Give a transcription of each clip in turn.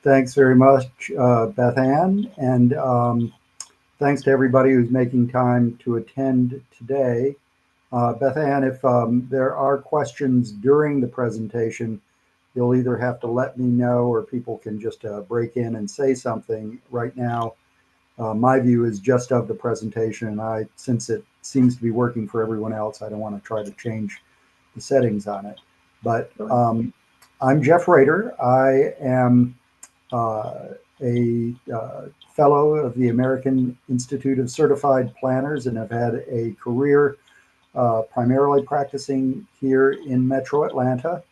Thanks very much, Beth Ann, and thanks to everybody who's making time to attend today. Beth Ann, if there are questions during the presentation, you'll either have to let me know or people can just break in and say something. Right now, my view is just of the presentation, and since it seems to be working for everyone else, I don't want to try to change the settings on it. But I'm Jeff Rader. I am a fellow of the American Institute of Certified Planners and have had a career primarily practicing here in Metro Atlanta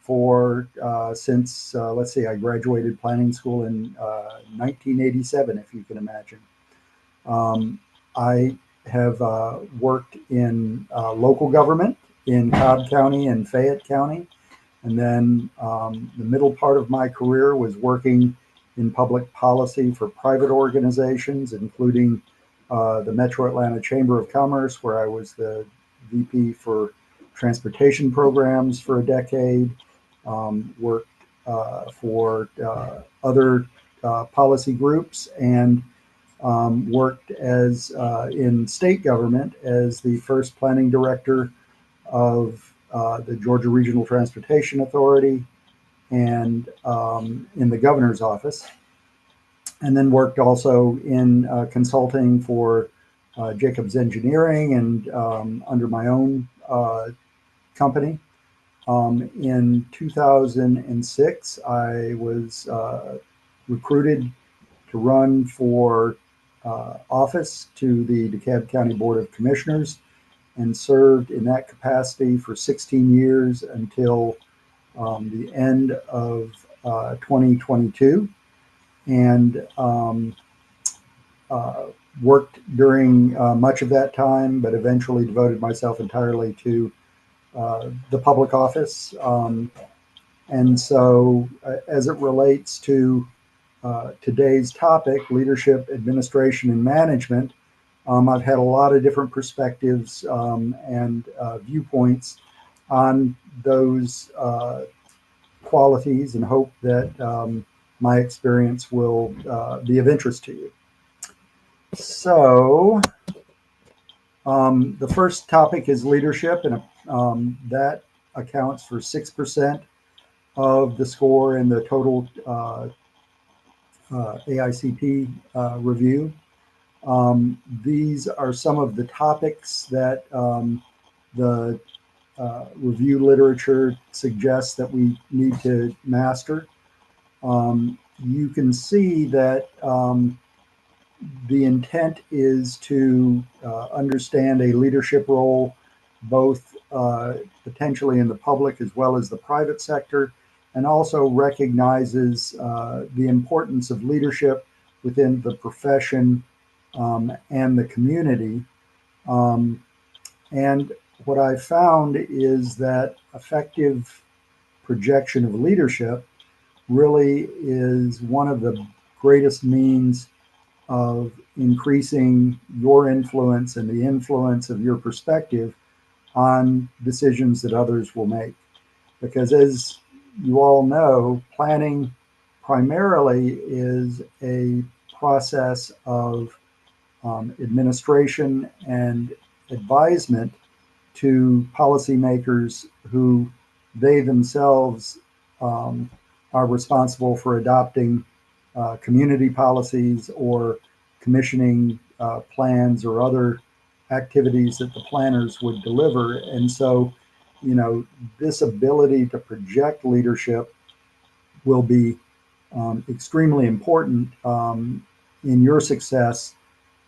for since, let's see, I graduated planning school in 1987, if you can imagine. I have worked in local government in Cobb County and Fayette County. And then the middle part of my career was working in public policy for private organizations, including the Metro Atlanta Chamber of Commerce, where I was the VP for transportation programs for a decade, worked for other policy groups, and worked as in state government as the first planning director of the Georgia Regional Transportation Authority and in the governor's office, and then worked also in consulting for Jacobs Engineering and under my own company. In 2006, I was recruited to run for office to the DeKalb County Board of Commissioners and served in that capacity for 16 years until the end of 2022, and worked during much of that time, but eventually devoted myself entirely to the public office. And so, as it relates to today's topic, leadership, administration, and management, I've had a lot of different perspectives and viewpoints on those qualities, and hope that my experience will be of interest to you. So the first topic is leadership, and that accounts for 6% of the score in the total AICP review. These are some of the topics that the review literature suggests that we need to master. You can see that the intent is to understand a leadership role, both potentially in the public as well as the private sector, and also recognizes the importance of leadership within the profession and the community. And what I found is that effective projection of leadership really is one of the greatest means of increasing your influence and the influence of your perspective on decisions that others will make. Because as you all know, planning primarily is a process of administration and advisement to policymakers who they themselves are responsible for adopting community policies or commissioning plans or other activities that the planners would deliver. And so, you know, this ability to project leadership will be extremely important in your success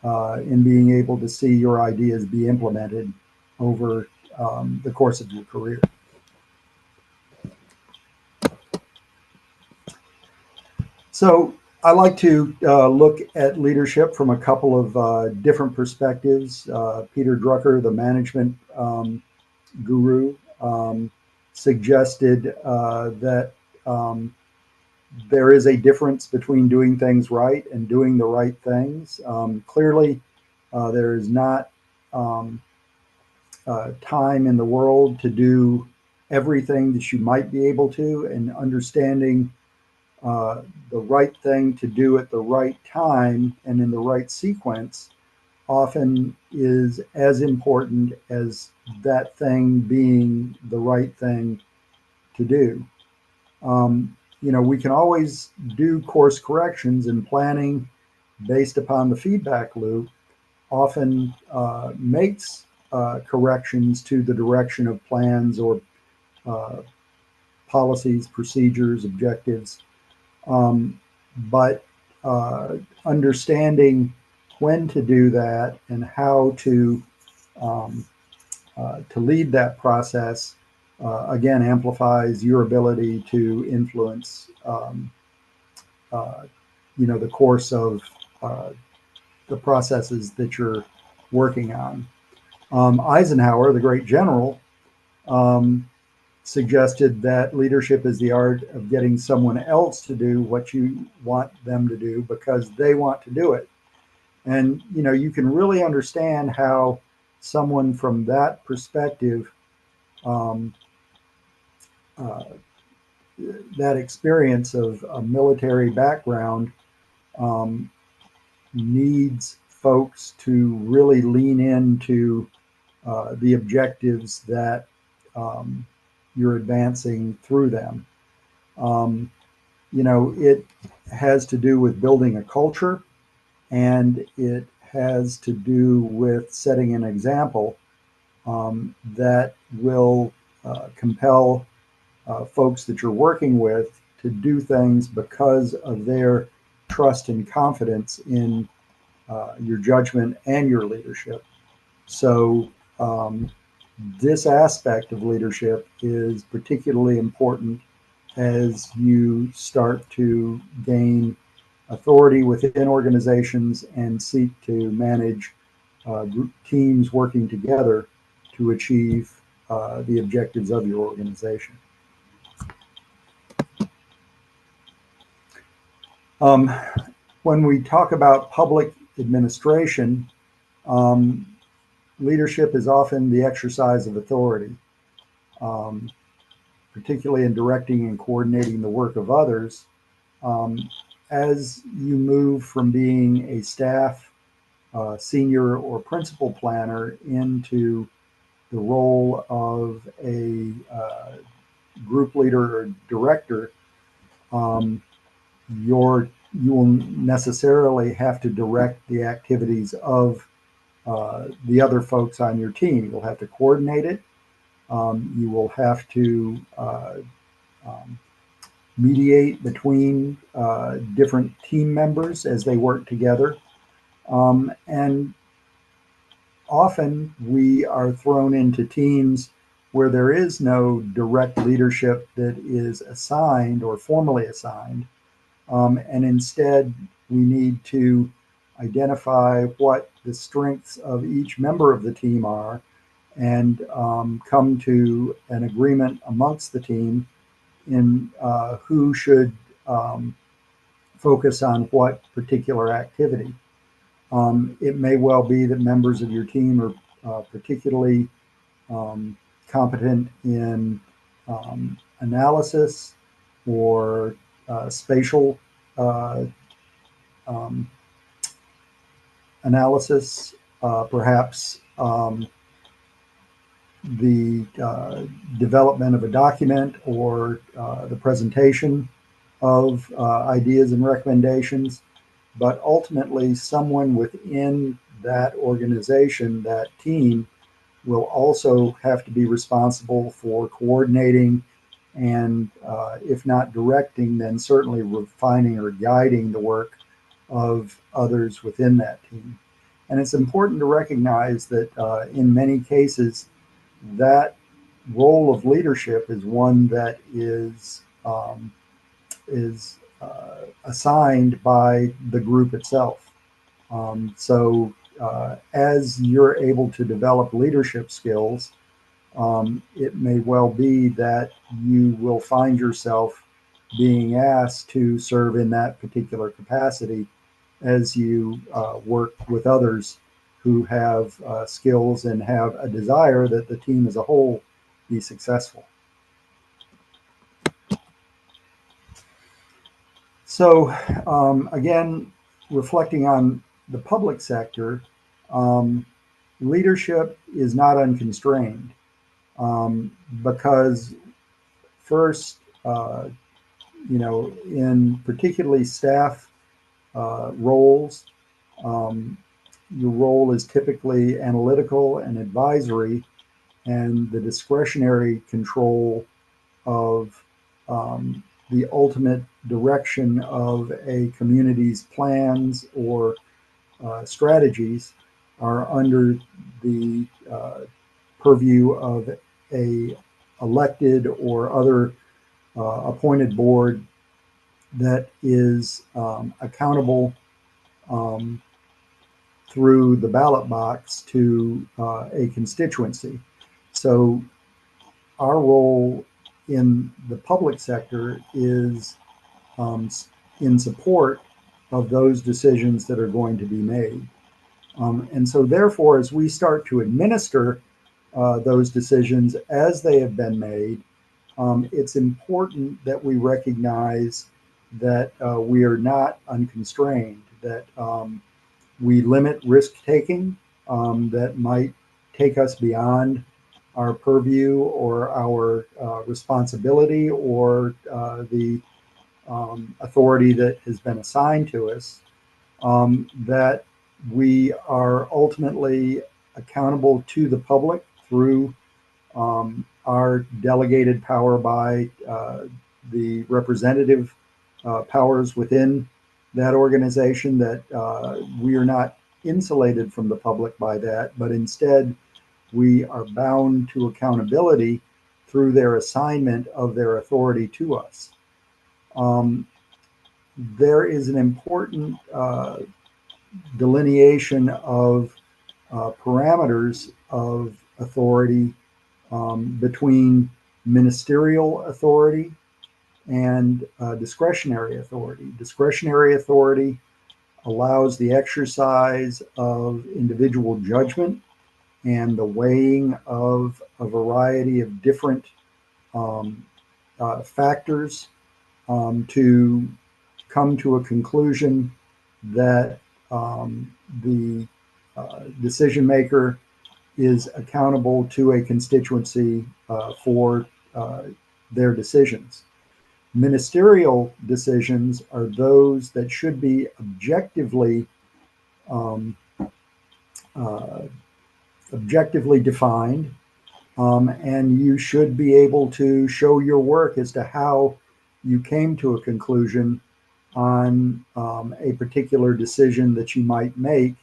in being able to see your ideas be implemented over the course of your career. So I like to look at leadership from a couple of different perspectives. Peter Drucker, the management guru, suggested that there is a difference between doing things right and doing the right things. Clearly, there is not time in the world to do everything that you might be able to, and understanding the right thing to do at the right time and in the right sequence often is as important as that thing being the right thing to do. We can always do course corrections, and planning based upon the feedback loop often makes corrections to the direction of plans or uh, policies, procedures, objectives. Um, but understanding when to do that and how um, to lead that process again amplifies your ability to influence uh, the course of uh, the processes that you're working on. Eisenhower, the great general, um, suggested that leadership is the art of getting someone else to do what you want them to do because they want to do it. And you can really understand how someone from that perspective, um, uh, that experience of a military background, um, needs folks to really lean into the objectives that um, you're advancing through them. Um, it has to do with building a culture, and it has to do with setting an example that will compel folks that you're working with to do things because of their trust and confidence in your judgment and your leadership. So, this aspect of leadership is particularly important as you start to gain authority within organizations and seek to manage teams working together to achieve the objectives of your organization. Um, when we talk about public administration, um, leadership is often the exercise of authority, um, particularly in directing and coordinating the work of others. Um, as you move from being a staff, senior, or principal planner into the role of a group leader or director, um, you will necessarily have to direct the activities of the other folks on your team. You'll have to coordinate it. You will have to um, mediate between different team members as they work together. And often we are thrown into teams where there is no direct leadership that is assigned or formally assigned. And instead, we need to identify what the strengths of each member of the team are and come to an agreement amongst the team in who should um, focus on what particular activity. It may well be that members of your team are particularly um, competent in analysis or spatial uh, um, analysis, perhaps the development of a document or the presentation of ideas and recommendations, but ultimately someone within that organization, that team, will also have to be responsible for coordinating and, if not directing, then certainly refining or guiding the work of others within that team. And it's important to recognize that in many cases, that role of leadership is one that is assigned by the group itself. So as you're able to develop leadership skills, it may well be that you will find yourself being asked to serve in that particular capacity as you work with others who have skills and have a desire that the team as a whole be successful. So again, reflecting on the public sector, um, leadership is not unconstrained because first, in particularly staff roles, um, your role is typically analytical and advisory, and the discretionary control of the ultimate direction of a community's plans or strategies are under the purview of a elected or other appointed board that is accountable um, through the ballot box to a constituency. So our role in the public sector is um, in support of those decisions that are going to be made. And so, therefore, as we start to administer those decisions as they have been made, it's important that we recognize that we are not unconstrained, that we limit risk taking that might take us beyond our purview or our responsibility or the authority that has been assigned to us, that we are ultimately accountable to the public through our delegated power by the representative powers within that organization, that we are not insulated from the public by that, but instead we are bound to accountability through their assignment of their authority to us. Um, there is an important delineation of parameters of authority between ministerial authority and discretionary authority. Discretionary authority allows the exercise of individual judgment and the weighing of a variety of different um, factors to come to a conclusion that the decision maker is accountable to a constituency for their decisions. Ministerial decisions are those that should be um, uh, objectively defined, and you should be able to show your work as to how you came to a conclusion on a particular decision that you might make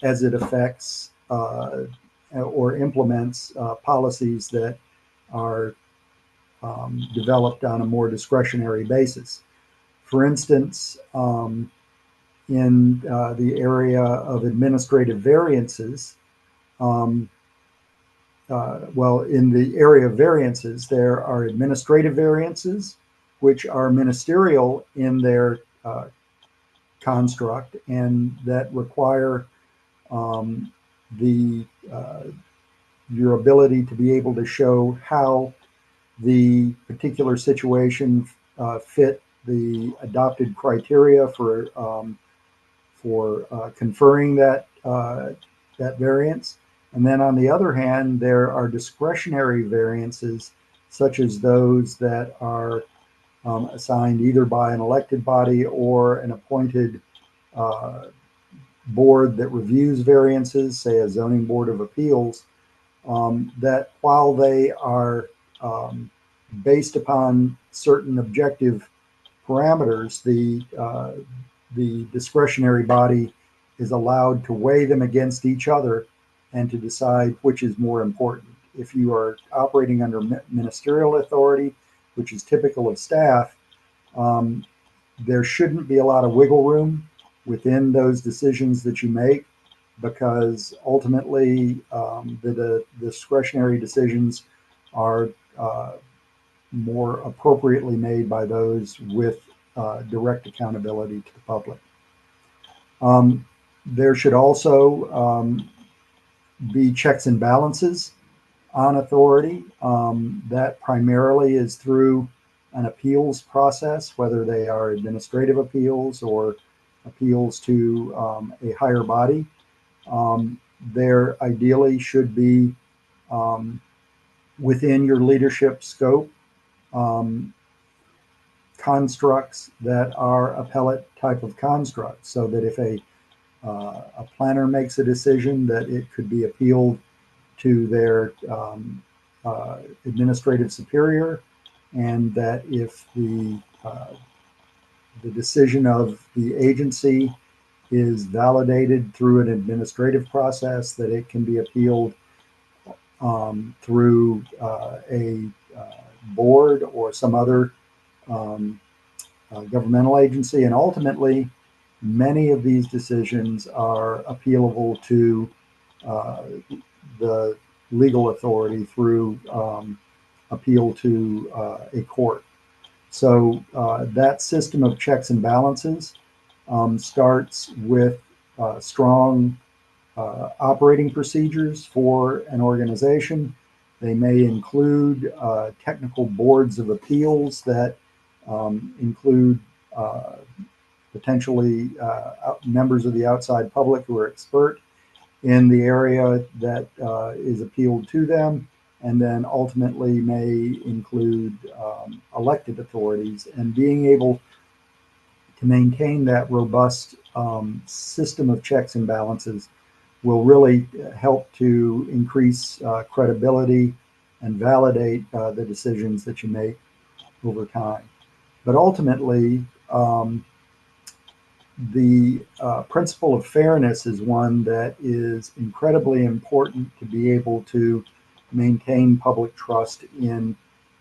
as it affects or implements policies that are developed on a more discretionary basis. For instance, in the area of administrative variances, um, in the area of variances, there are administrative variances, which are ministerial in their construct and that require um, the your ability to be able to show how the particular situation fit the adopted criteria for conferring that variance. And then on the other hand, there are discretionary variances, such as those that are assigned either by an elected body or an appointed uh, board that reviews variances, say a zoning board of appeals, that while they are based upon certain objective parameters, the discretionary body is allowed to weigh them against each other and to decide which is more important. If you are operating under ministerial authority, which is typical of staff, um, there shouldn't be a lot of wiggle room within those decisions that you make, because ultimately the discretionary decisions are more appropriately made by those with direct accountability to the public. There should also be checks and balances on authority. That primarily is through an appeals process, whether they are administrative appeals or appeals to a higher body. There ideally should be within your leadership scope constructs that are appellate type of constructs, so that if a planner makes a decision, that it could be appealed to their administrative superior, and that if the decision of the agency is validated through an administrative process, that it can be appealed through a board or some other governmental agency. And ultimately, many of these decisions are appealable to the legal authority through appeal to a court. So that system of checks and balances starts with strong operating procedures for an organization. They may include technical boards of appeals that include potentially members of the outside public who are expert in the area that is appealed to them, and then ultimately may include elected authorities. And being able to maintain that robust system of checks and balances will really help to increase credibility and validate the decisions that you make over time. But ultimately, the principle of fairness is one that is incredibly important to be able to maintain public trust in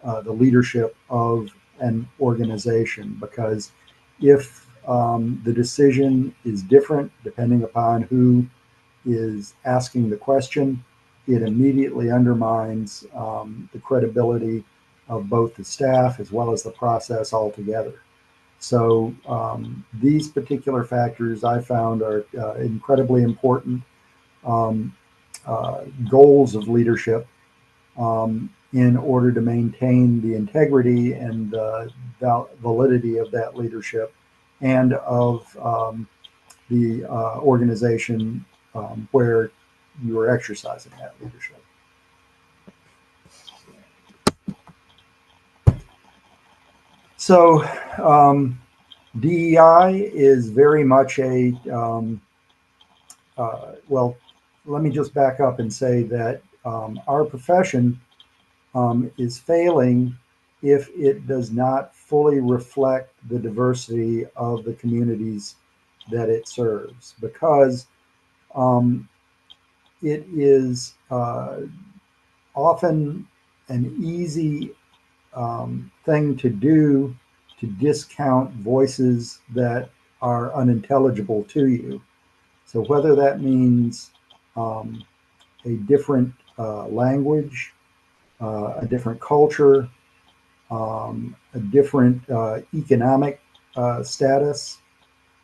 the leadership of an organization. Because if the decision is different depending upon who is asking the question, it immediately undermines the credibility of both the staff as well as the process altogether. So these particular factors I found are incredibly important goals of leadership in order to maintain the integrity and validity of that leadership and of the organization where you are exercising that leadership. So DEI is very much a, well, let me just back up and say that our profession is failing if it does not fully reflect the diversity of the communities that it serves, because it is often an easy thing to do to discount voices that are unintelligible to you. So whether that means a different language, a different culture, a different economic status,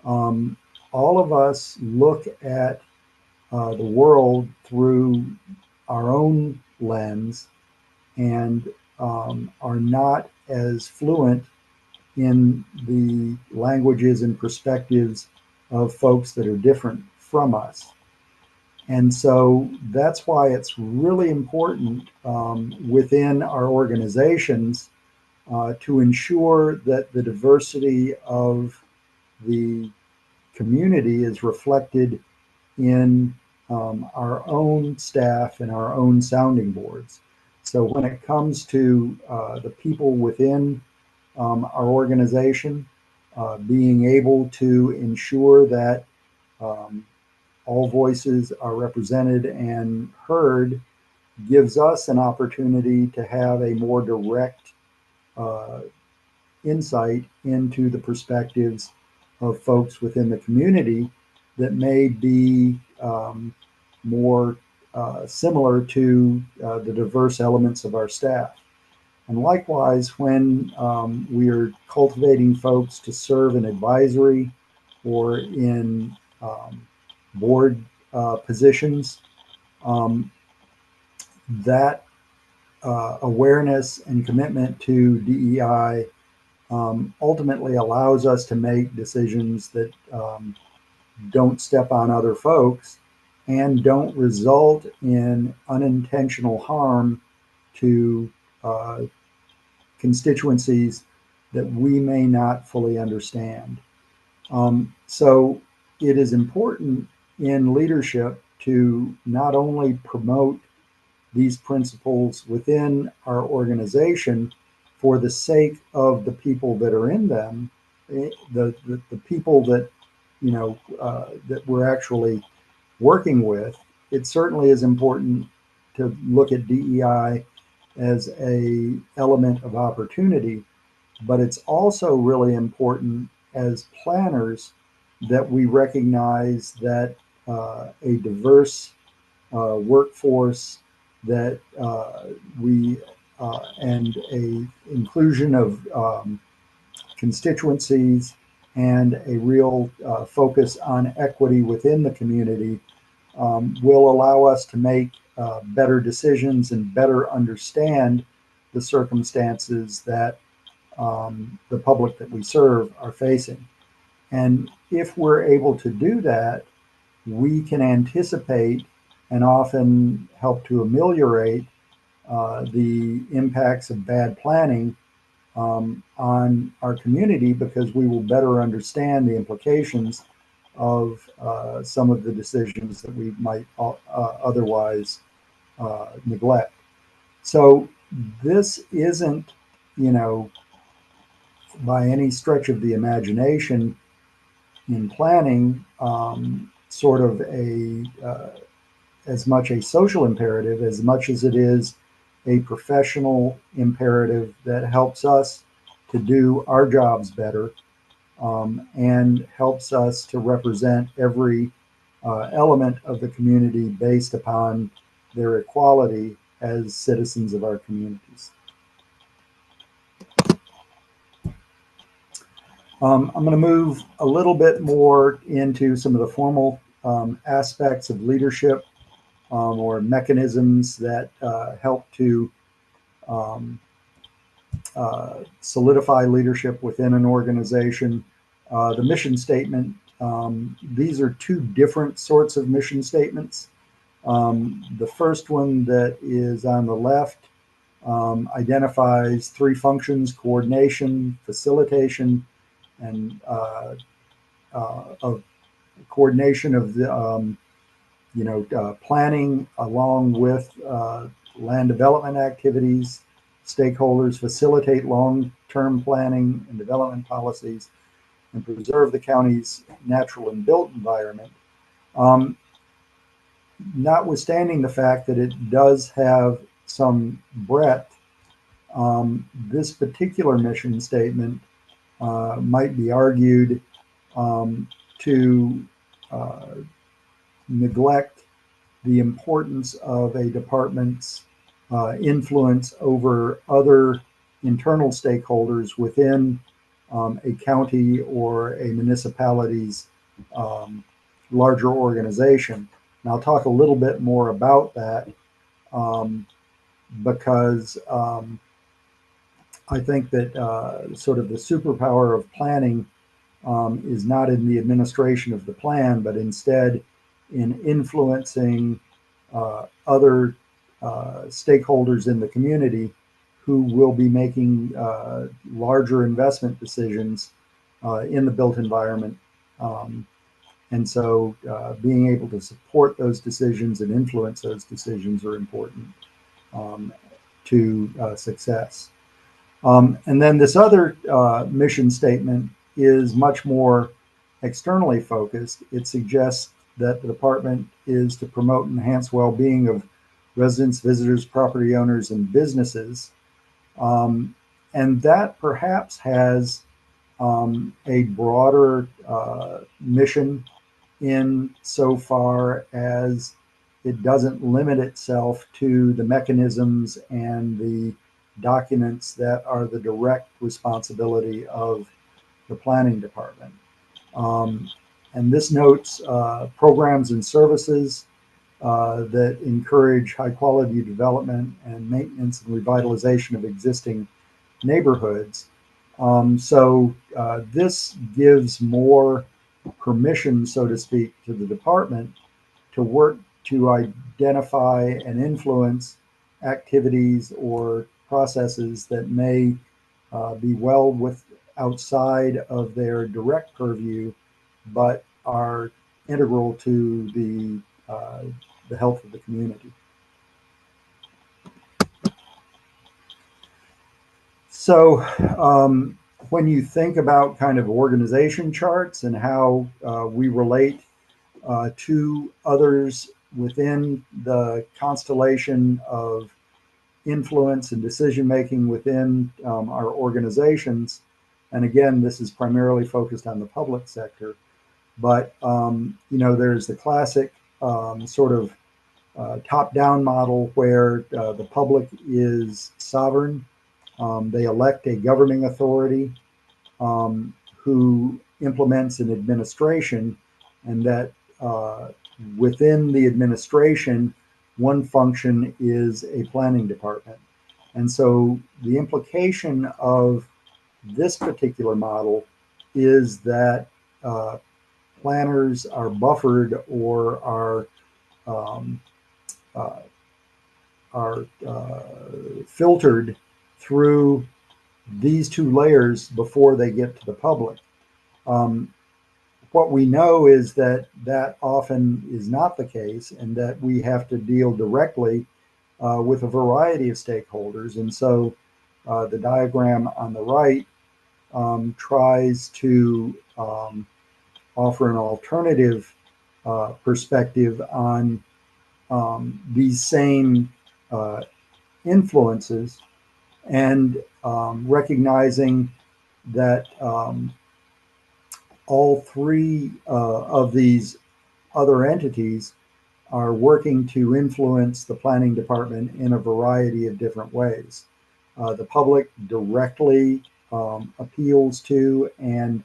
all of us look at the world through our own lens and are not as fluent in the languages and perspectives of folks that are different from us. And so that's why it's really important within our organizations to ensure that the diversity of the community is reflected in our own staff and our own sounding boards. So when it comes to the people within our organization, being able to ensure that all voices are represented and heard gives us an opportunity to have a more direct insight into the perspectives of folks within the community that may be more similar to the diverse elements of our staff. And likewise, when we are cultivating folks to serve in advisory or in board positions, that awareness and commitment to DEI ultimately allows us to make decisions that don't step on other folks and don't result in unintentional harm to uh, constituencies that we may not fully understand. So it is important in leadership to not only promote these principles within our organization for the sake of the people that are in them, the people that that we're actually working with. It certainly is important to look at DEI as a element of opportunity, but it's also really important as planners that we recognize that a diverse workforce, that we and a inclusion of constituencies and a real focus on equity within the community will allow us to make better decisions and better understand the circumstances that the public that we serve are facing. And if we're able to do that, we can anticipate and often help to ameliorate the impacts of bad planning on our community, because we will better understand the implications of some of the decisions that we might otherwise neglect. So this isn't, you know, by any stretch of the imagination in planning, sort of a as much a social imperative as much as it is a professional imperative that helps us to do our jobs better, and helps us to represent every element of the community based upon their equality as citizens of our communities. I'm going to move a little bit more into some of the formal aspects of leadership, or mechanisms that help to um, solidify leadership within an organization. The mission statement, these are two different sorts of mission statements. The first one that is on the left identifies three functions: coordination, facilitation, and of coordination of the planning along with land development activities. Stakeholders facilitate long-term planning and development policies and preserve the county's natural and built environment. Um, Notwithstanding the fact that it does have some breadth, this particular mission statement might be argued to uh, neglect the importance of a department's influence over other internal stakeholders within a county or a municipality's um, larger organization. And I'll talk a little bit more about that, um, because I think that sort of the superpower of planning is not in the administration of the plan, but instead in influencing other stakeholders in the community who will be making larger investment decisions in the built environment. And so being able to support those decisions and influence those decisions are important to success. And then this other mission statement is much more externally focused. It suggests that the department is to promote and enhance well-being of residents, visitors, property owners, and businesses. And that perhaps has a broader mission in so far as it doesn't limit itself to the mechanisms and the documents that are the direct responsibility of the planning department. And this notes programs and services that encourage high quality development and maintenance and revitalization of existing neighborhoods. This gives more permission, so to speak, to the department to work to identify and influence activities or processes that may be well with outside of their direct purview, but are integral to the health of the community. So when you think about kind of organization charts and how we relate to others within the constellation of influence and decision making within our organizations, and again, this is primarily focused on the public sector, but there's the classic sort of top-down model where the public is sovereign. They elect a governing authority who implements an administration, and that within the administration, one function is a planning department. And so the implication of this particular model is that planners are buffered or um, uh, are filtered through these two layers before they get to the public. Um, what we know is that that often is not the case, and that we have to deal directly with a variety of stakeholders. And so the diagram on the right tries to offer an alternative perspective on these same uh, influences, and recognizing that all three of these other entities are working to influence the planning department in a variety of different ways. The public directly appeals to and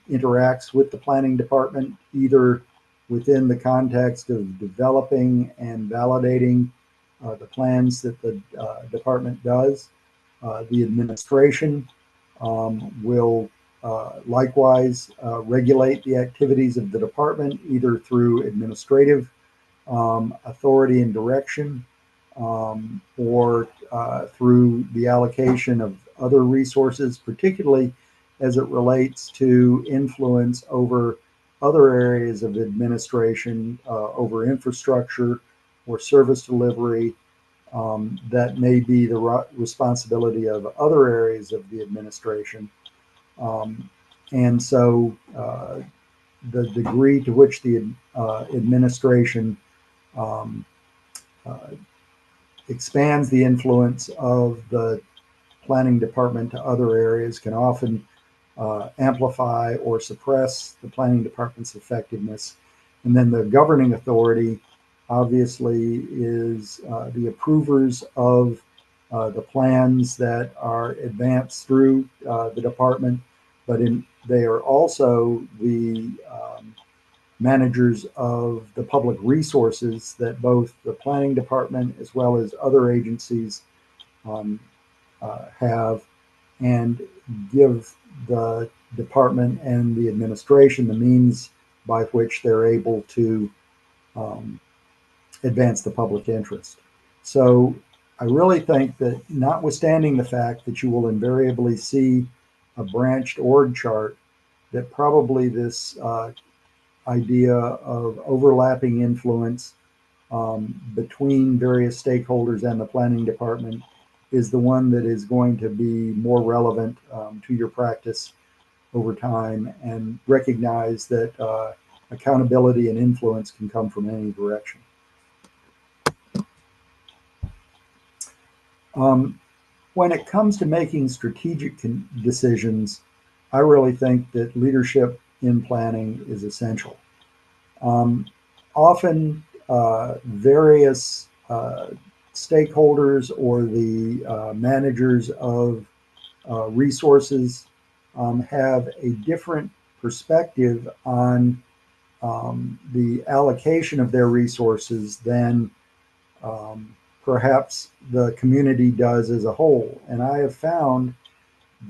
interacts with the planning department, either within the context of developing and validating the plans that the department does. The administration will likewise regulate the activities of the department, either through administrative authority and direction, or through the allocation of other resources, particularly as it relates to influence over other areas of administration, over infrastructure or service delivery, that may be the responsibility of other areas of the administration. And so the degree to which the administration um, uh, expands the influence of the planning department to other areas can often amplify or suppress the planning department's effectiveness. And then the governing authority obviously is the approvers of the plans that are advanced through the department, but they are also the managers of the public resources that both the planning department as well as other agencies um, have, and give the department and the administration the means by which they're able to um, advance the public interest. So I really think that, notwithstanding the fact that you will invariably see a branched org chart, that probably this idea of overlapping influence between various stakeholders and the planning department is the one that is going to be more relevant to your practice over time, and recognize that accountability and influence can come from any direction. When it comes to making strategic decisions, I really think that leadership in planning is essential. Um, Often, various stakeholders or the managers of resources have a different perspective on the allocation of their resources than perhaps the community does as a whole. And I have found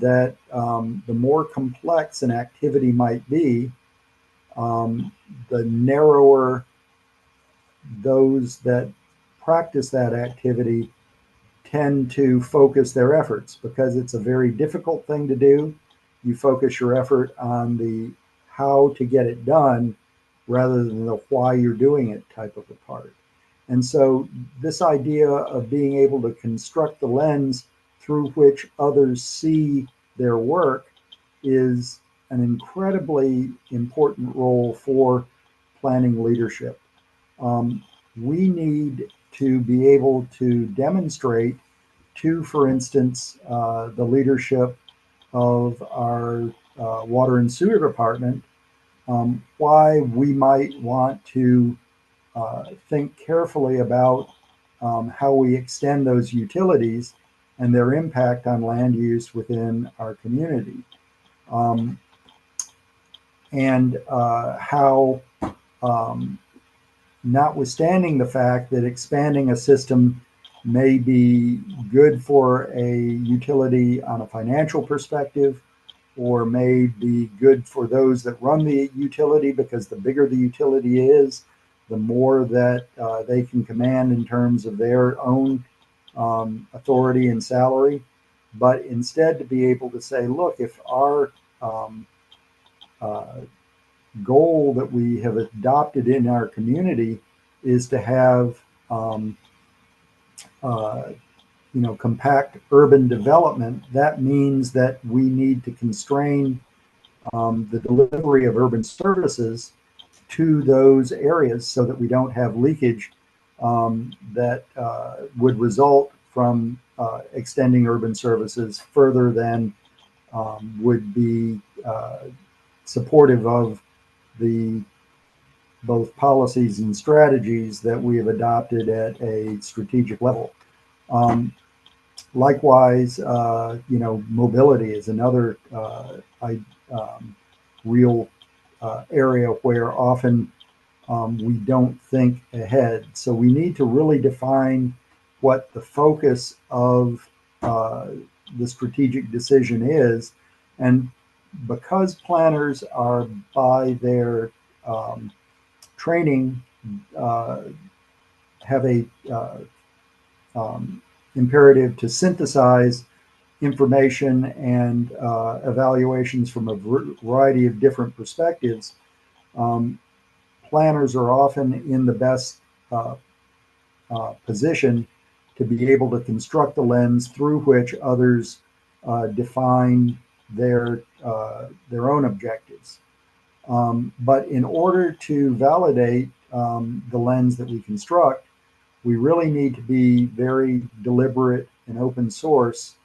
that the more complex an activity might be, the narrower those that practice that activity tend to focus their efforts, because it's a very difficult thing to do. You focus your effort on the how to get it done rather than the why you're doing it type of a part. And so this idea of being able to construct the lens through which others see their work is an incredibly important role for planning leadership. We need to be able to demonstrate to, for instance, the leadership of our water and sewer department, why we might want to think carefully about how we extend those utilities and their impact on land use within our community, um, and how, um, notwithstanding the fact that expanding a system may be good for a utility on a financial perspective, or may be good for those that run the utility, because the bigger the utility is, the more that they can command in terms of their own authority and salary. But instead, to be able to say, look, if our um, uh, goal that we have adopted in our community is to have um, uh, compact urban development, that means that we need to constrain the delivery of urban services to those areas so that we don't have leakage that would result from extending urban services further than would be supportive of the both policies and strategies that we have adopted at a strategic level. Um, Likewise, mobility is another real area where often we don't think ahead. So we need to really define what the focus of uh, the strategic decision is. And because planners are, by their um, training, uh, have a um, imperative to synthesize information and evaluations from a variety of different perspectives, um, planners are often in the best uh, position to be able to construct the lens through which others define their own objectives. But in order to validate the lens that we construct, we really need to be very deliberate and open source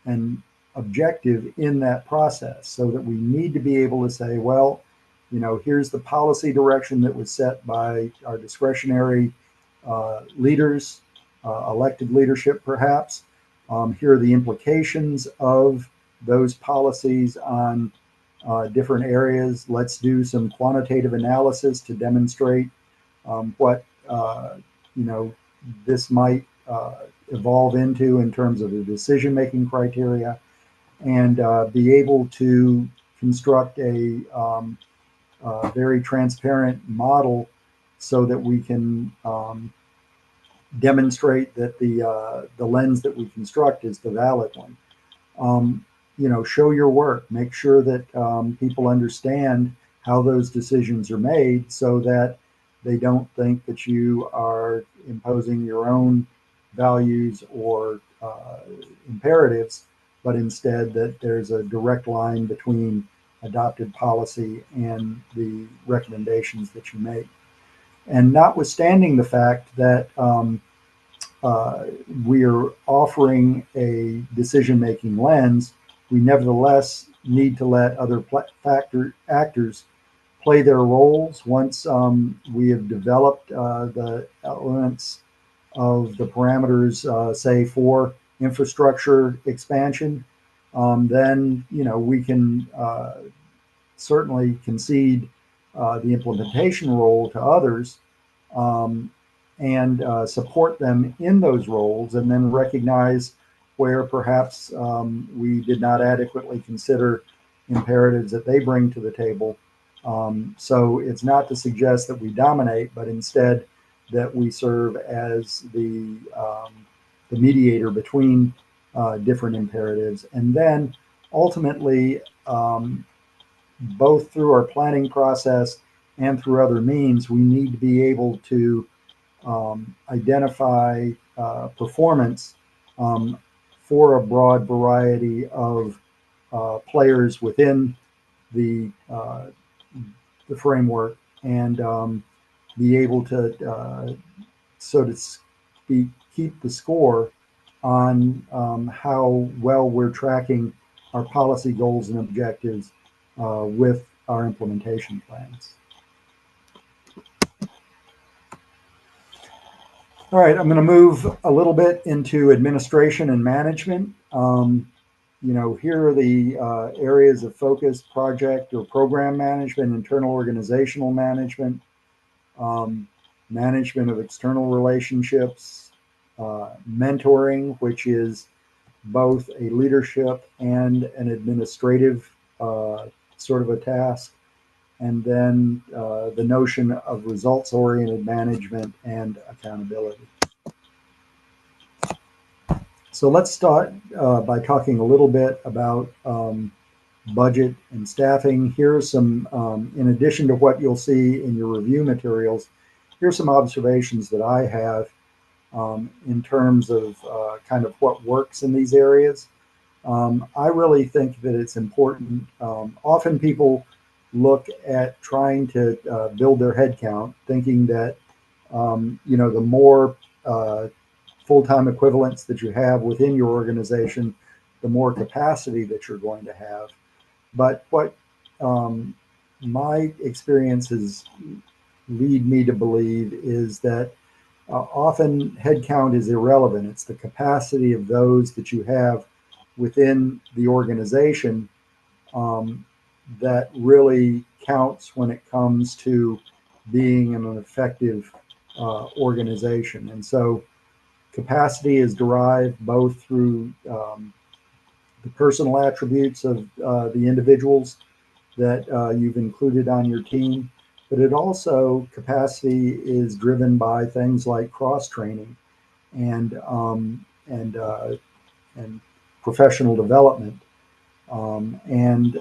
and objective in that process, so that we need to be able to say, well, here's the policy direction that was set by our discretionary leaders, elected leadership perhaps. Here are the implications of those policies on different areas. Let's do some quantitative analysis to demonstrate what this might evolve into in terms of the decision-making criteria, and be able to construct a very transparent model so that we can demonstrate that the lens that we construct is the valid one. Show your work, make sure that people understand how those decisions are made, so that they don't think that you are imposing your own values or imperatives, but instead that there's a direct line between adopted policy and the recommendations that you make. And notwithstanding the fact that we are offering a decision-making lens, we nevertheless need to let other actors play their roles. Once we have developed the elements of the parameters, say for infrastructure expansion, then we can certainly concede the implementation role to others, um, and support them in those roles, and then recognize where perhaps we did not adequately consider imperatives that they bring to the table. So it's not to suggest that we dominate, but instead that we serve as the mediator between different imperatives. And then ultimately, both through our planning process and through other means, we need to be able to identify performance for a broad variety of players within the framework, and be able to, so to speak, keep the score on how well we're tracking our policy goals and objectives with our implementation plans. All right, I'm going to move a little bit into administration and management. Here are the areas of focus: project or program management, internal organizational management, management of external relationships, mentoring, which is both a leadership and an administrative sort of a task, and then the notion of results-oriented management and accountability. So let's start by talking a little bit about budget and staffing. Here's some, in addition to what you'll see in your review materials, here's some observations that I have in terms of kind of what works in these areas. I really think that it's important. Often people look at trying to build their headcount, thinking that the more full-time equivalents that you have within your organization, the more capacity that you're going to have. But what my experiences lead me to believe is that often headcount is irrelevant. It's the capacity of those that you have within the organization that really counts when it comes to being an effective organization. And so capacity is derived both through the personal attributes of the individuals that you've included on your team, but it also, capacity is driven by things like cross-training and professional development, and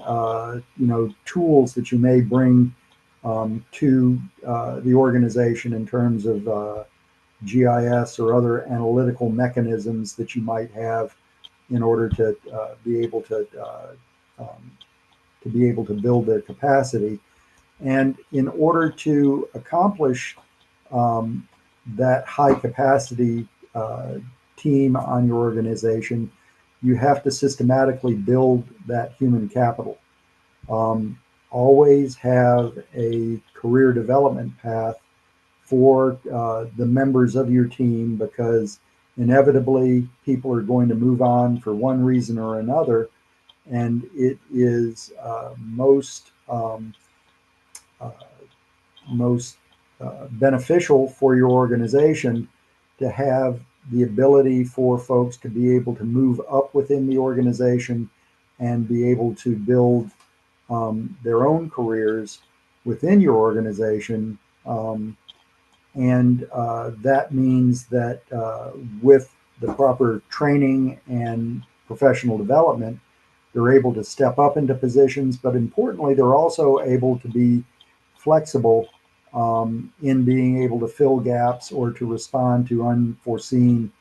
tools that you may bring to the organization in terms of GIS or other analytical mechanisms that you might have in order to be able to build their capacity. And in order to accomplish that high capacity team on your organization, you have to systematically build that human capital. Always have a career development path for the members of your team, because inevitably people are going to move on for one reason or another, and it is most beneficial for your organization to have the ability for folks to be able to move up within the organization and be able to build their own careers within your organization. And that means that with the proper training and professional development, they're able to step up into positions, but importantly, they're also able to be flexible in being able to fill gaps or to respond to unforeseen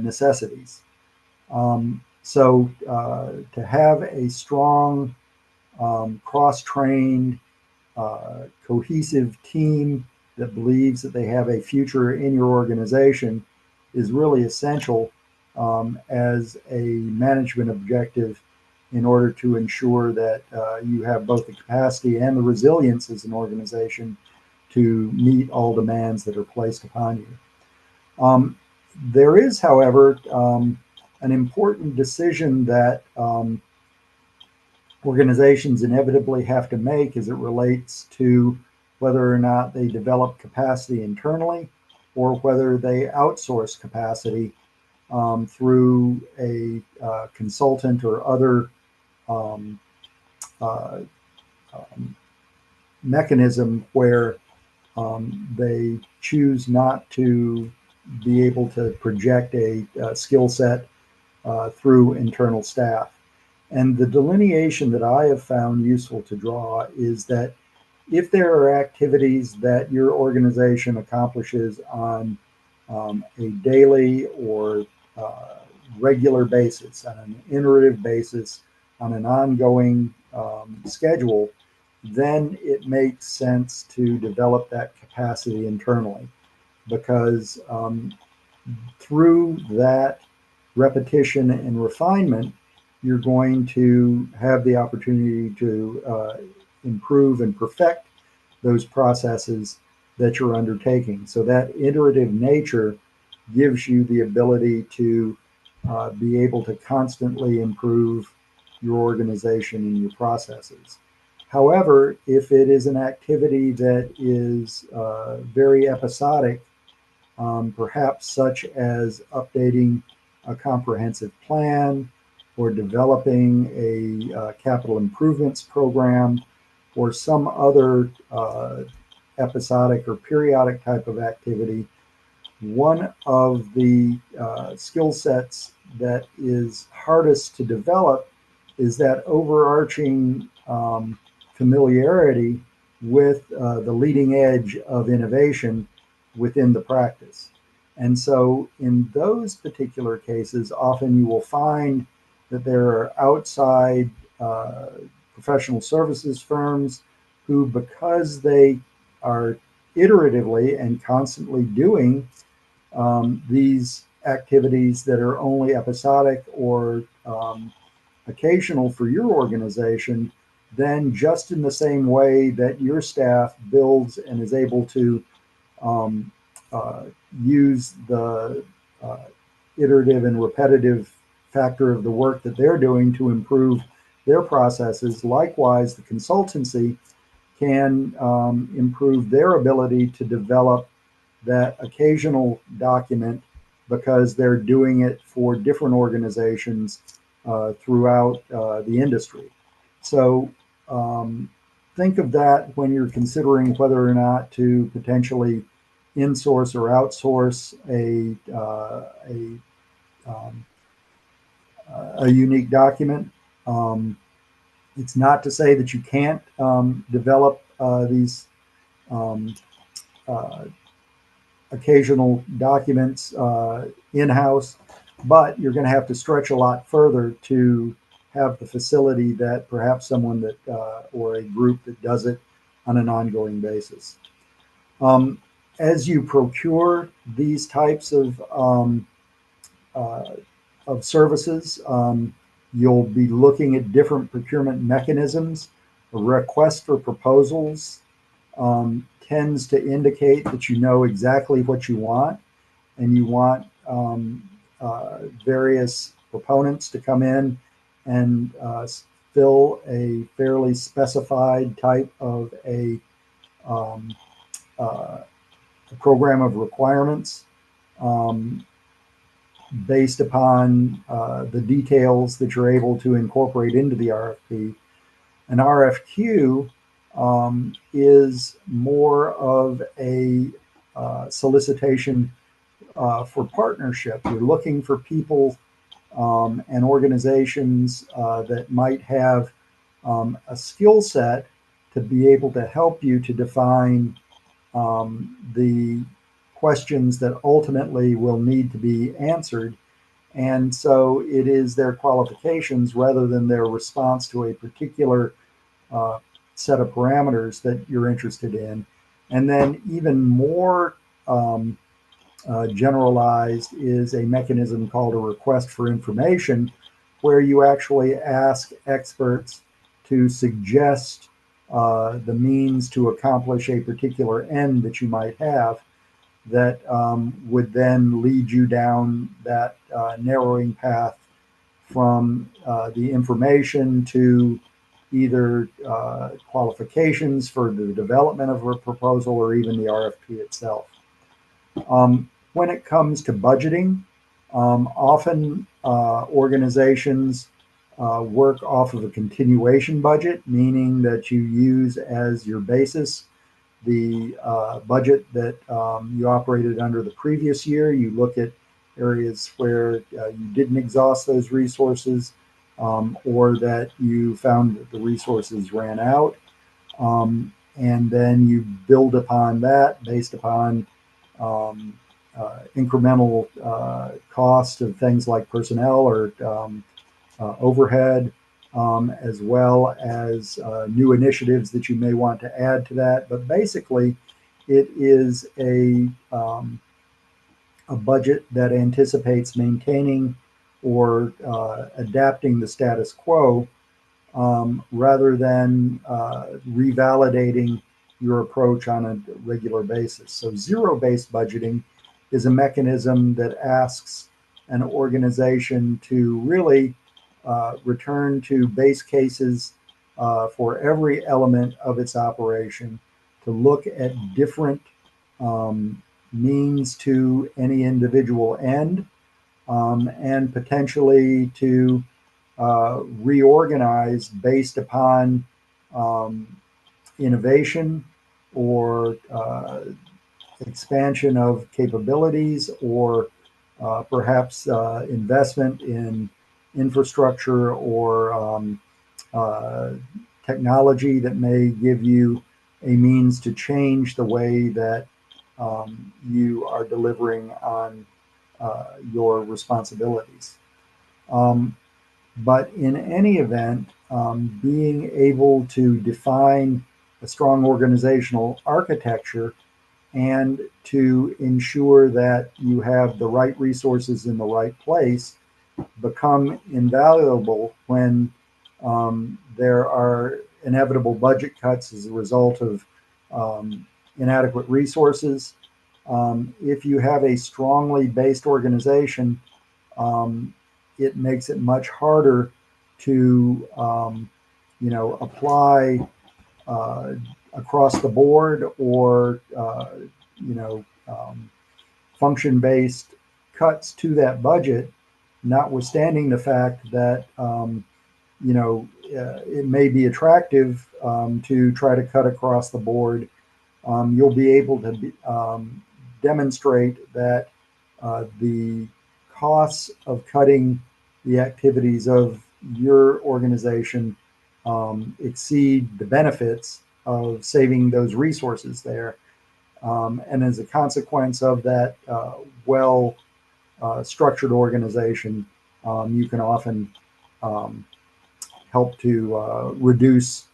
necessities. So to have a strong, cross-trained, cohesive team that believes that they have a future in your organization is really essential as a management objective, in order to ensure that you have both the capacity and the resilience as an organization to meet all demands that are placed upon you. There is, however, an important decision that organizations inevitably have to make as it relates to whether or not they develop capacity internally or whether they outsource capacity through a consultant or other um, uh, um, mechanism where they choose not to be able to project a skill set through internal staff. And the delineation that I have found useful to draw is that if there are activities that your organization accomplishes on a daily or regular basis, on an iterative basis, on an ongoing schedule, then it makes sense to develop that capacity internally because through that repetition and refinement, you're going to have the opportunity to improve and perfect those processes that you're undertaking. So that iterative nature gives you the ability to be able to constantly improve your organization and your processes. However, if it is an activity that is very episodic, perhaps such as updating a comprehensive plan or developing a capital improvements program or some other episodic or periodic type of activity, one of the skill sets that is hardest to develop is that overarching familiarity with the leading edge of innovation within the practice. And so, in those particular cases, often you will find that there are outside professional services firms who, because they are iteratively and constantly doing these activities that are only episodic or occasional for your organization, then just in the same way that your staff builds and is able to um, uh, use the uh, iterative and repetitive factor of the work that they're doing to improve their processes, likewise, the consultancy can improve their ability to develop that occasional document because they're doing it for different organizations throughout the industry. So think of that when you're considering whether or not to potentially insource or outsource um, a unique document. It's not to say that you can't develop these um, uh, occasional documents in-house, but you're going to have to stretch a lot further to have the facility that perhaps someone that or a group that does it on an ongoing basis. Um, as you procure these types uh, of services, you'll be looking at different procurement mechanisms. A request for proposals tends to indicate that you know exactly what you want and you want various proponents to come in and fill a fairly specified type of um, uh, a program of requirements um, based upon the details that you're able to incorporate into the RFP. An RFQ is more of a solicitation for partnership. You're looking for people and organizations that might have a skill set to be able to help you to define the questions that ultimately will need to be answered. And so it is their qualifications rather than their response to a particular uh, set of parameters that you're interested in. And then even more generalized is a mechanism called a request for information, where you actually ask experts to suggest the means to accomplish a particular end that you might have that would then lead you down that narrowing path from the information to either qualifications for the development of a proposal or even the RFP itself. When it comes to budgeting, Often organizations work off of a continuation budget, meaning that you use as your basis the budget that you operated under the previous year. You look at areas where you didn't exhaust those resources, or that you found that the resources ran out. And then you build upon that based upon incremental cost of things like personnel or overhead, as well as new initiatives that you may want to add to that. But basically, it is a budget that anticipates maintaining or adapting the status quo, rather than revalidating your approach on a regular basis. So zero-based budgeting is a mechanism that asks an organization to really return to base cases for every element of its operation, to look at different means to any individual end, and potentially to reorganize based upon innovation or expansion of capabilities, or perhaps investment in infrastructure or technology that may give you a means to change the way that you are delivering on your responsibilities. But in any event, being able to define a strong organizational architecture and to ensure that you have the right resources in the right place become invaluable when there are inevitable budget cuts as a result of inadequate resources. If you have a strongly based organization, it makes it much harder to, apply across the board, or, function-based cuts to that budget, notwithstanding the fact that, it may be attractive to try to cut across the board. You'll be able to demonstrate that the costs of cutting the activities of your organization exceed the benefits of saving those resources there. And as a consequence of that well structured organization, you can often help to reduce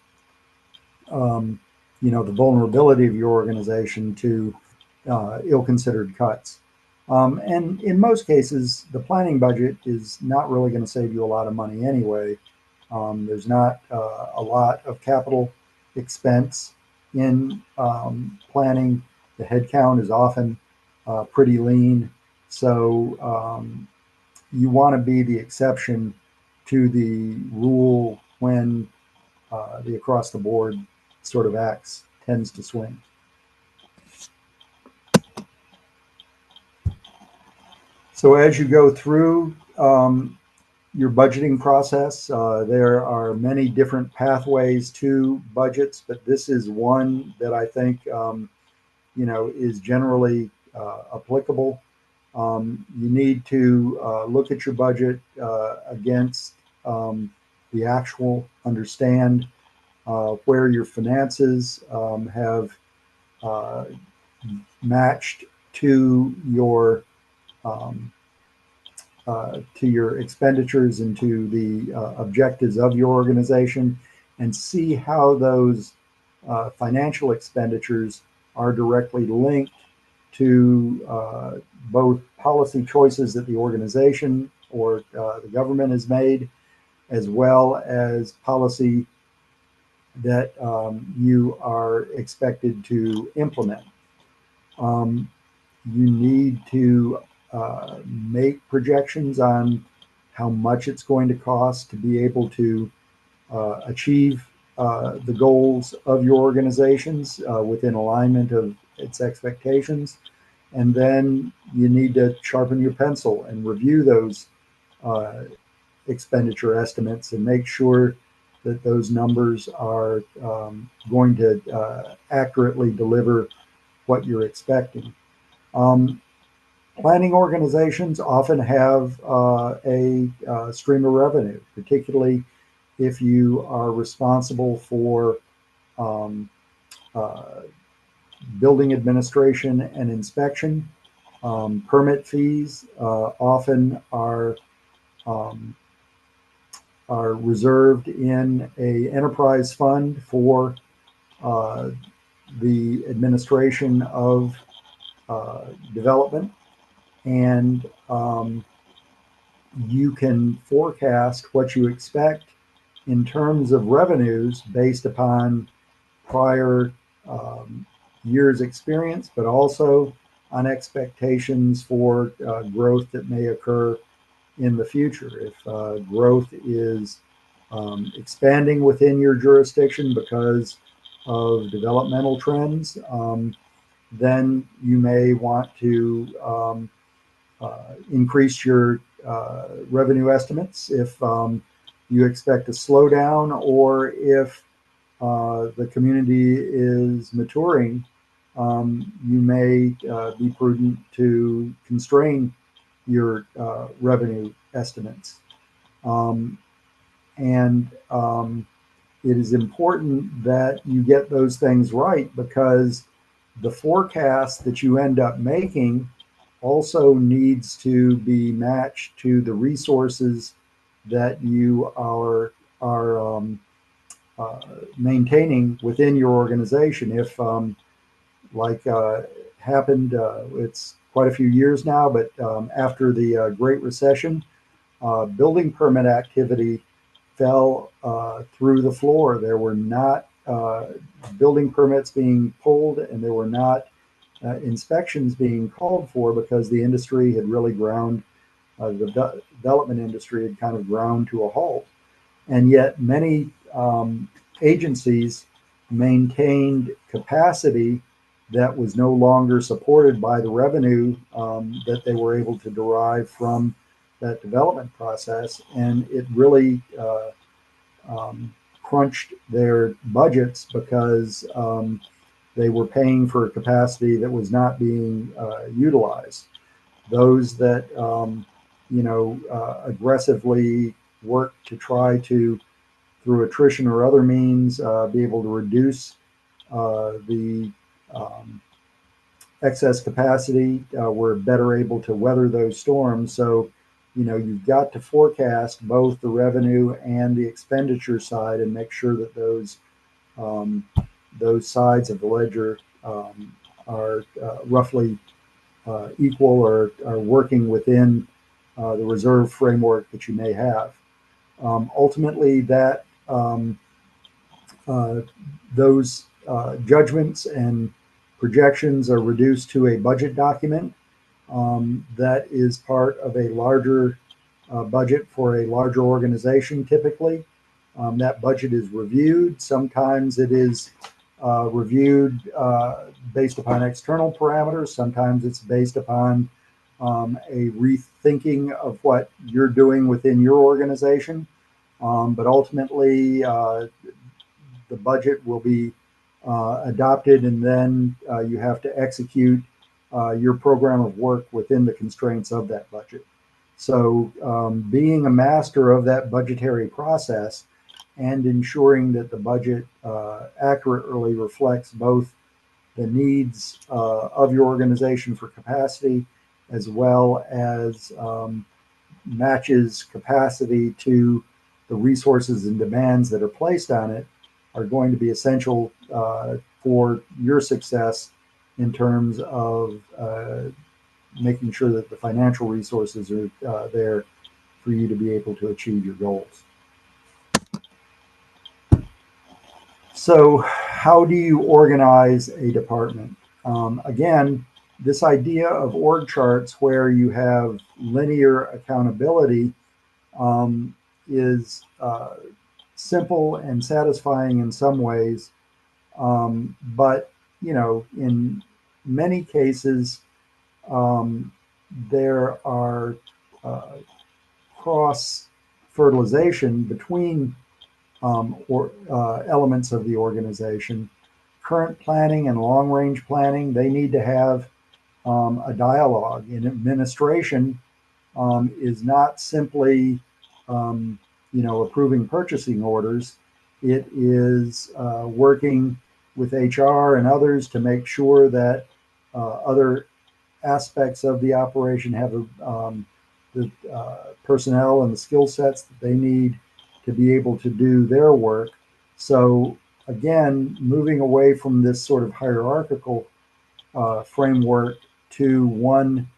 the vulnerability of your organization to ill-considered cuts. And in most cases, the planning budget is not really going to save you a lot of money anyway. There's not a lot of capital expense in planning. The headcount is often pretty lean. So you want to be the exception to the rule when the across the board sort of acts tends to swing. So as you go through your budgeting process, there are many different pathways to budgets, but this is one that I think is generally applicable. You need to look at your budget against the actual, understand where your finances have matched to your expenditures and to the objectives of your organization, and see how those financial expenditures are directly linked to both policy choices that the organization or the government has made, as well as policy that you are expected to implement. You need to make projections on how much it's going to cost to be able to achieve the goals of your organizations within alignment of its expectations. And then you need to sharpen your pencil and review those uh, expenditure estimates and make sure that those numbers are going to accurately deliver what you're expecting. Um, Planning organizations often have a stream of revenue, particularly if you are responsible for um, uh, building administration and inspection. Permit fees often um, are reserved in a enterprise fund for uh, the administration of development, and you can forecast what you expect in terms of revenues based upon prior um, years' experience, but also on expectations for growth that may occur in the future. If growth is expanding within your jurisdiction because of developmental trends, then you may want to increase your revenue estimates if you expect a slowdown, or if the community is maturing, you may be prudent to constrain your revenue estimates. Um, and it is important that you get those things right, because the forecast that you end up making also needs to be matched to the resources that you are maintaining within your organization. If like happened, it's quite a few years now, but after the Great Recession, building permit activity fell through the floor. There were not building permits being pulled, and there were not inspections being called for, because the industry had really ground, the development industry had kind of ground to a halt. And yet many agencies maintained capacity that was no longer supported by the revenue that they were able to derive from that development process. And it really crunched their budgets, because they were paying for a capacity that was not being utilized. Those that aggressively work to try to, through attrition or other means, be able to reduce the excess capacity, were better able to weather those storms. So, you've got to forecast both the revenue and the expenditure side, and make sure that um, those sides of the ledger are roughly equal, or are working within the reserve framework that you may have. Ultimately, that uh, those judgments and projections are reduced to a budget document that is part of a larger budget for a larger organization typically. That budget is reviewed. Sometimes it is reviewed based upon external parameters. Sometimes it's based upon a rethinking of what you're doing within your organization. But ultimately, the budget will be adopted, and then you have to execute your program of work within the constraints of that budget. So, being a master of that budgetary process and ensuring that the budget accurately reflects both the needs of your organization for capacity, as well as matches capacity to the resources and demands that are placed on it, are going to be essential for your success in terms of making sure that the financial resources are there for you to be able to achieve your goals. So, how do you organize a department? Again, this idea of org charts where you have linear accountability is simple and satisfying in some ways, but in many cases, um, there are cross fertilization between elements of the organization. Current planning and long range planning, they need to have a dialogue. In administration, is not simply, um, approving purchasing orders. It is working with HR and others to make sure that other aspects of the operation have the personnel and the skill sets that they need to be able to do their work. So again, moving away from this sort of hierarchical framework to one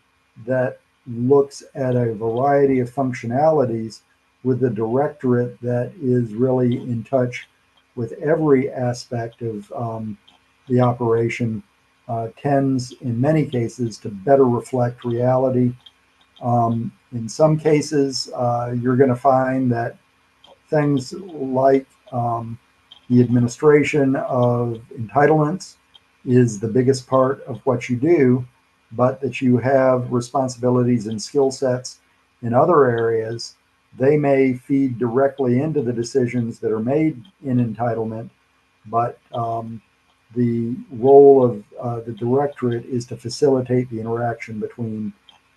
that looks at a variety of functionalities with a directorate that is really in touch with every aspect of the operation, tends in many cases to better reflect reality. In some cases, you're going to find that things like the administration of entitlements is the biggest part of what you do, but that you have responsibilities and skill sets in other areas. They may feed directly into the decisions that are made in entitlement, but the role of the directorate is to facilitate the interaction between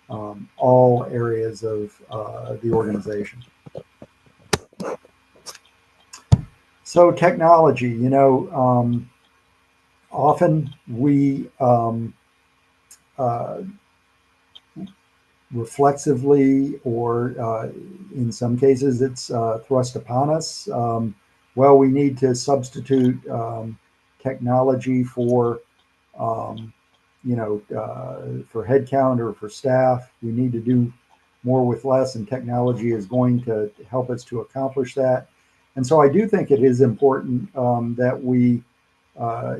all areas of the organization. So technology, often we uh, reflexively, or in some cases, it's thrust upon us. Well, we need to substitute technology for, um, for headcount or for staff. We need to do more with less, and technology is going to help us to accomplish that. And so I do think it is important that we uh,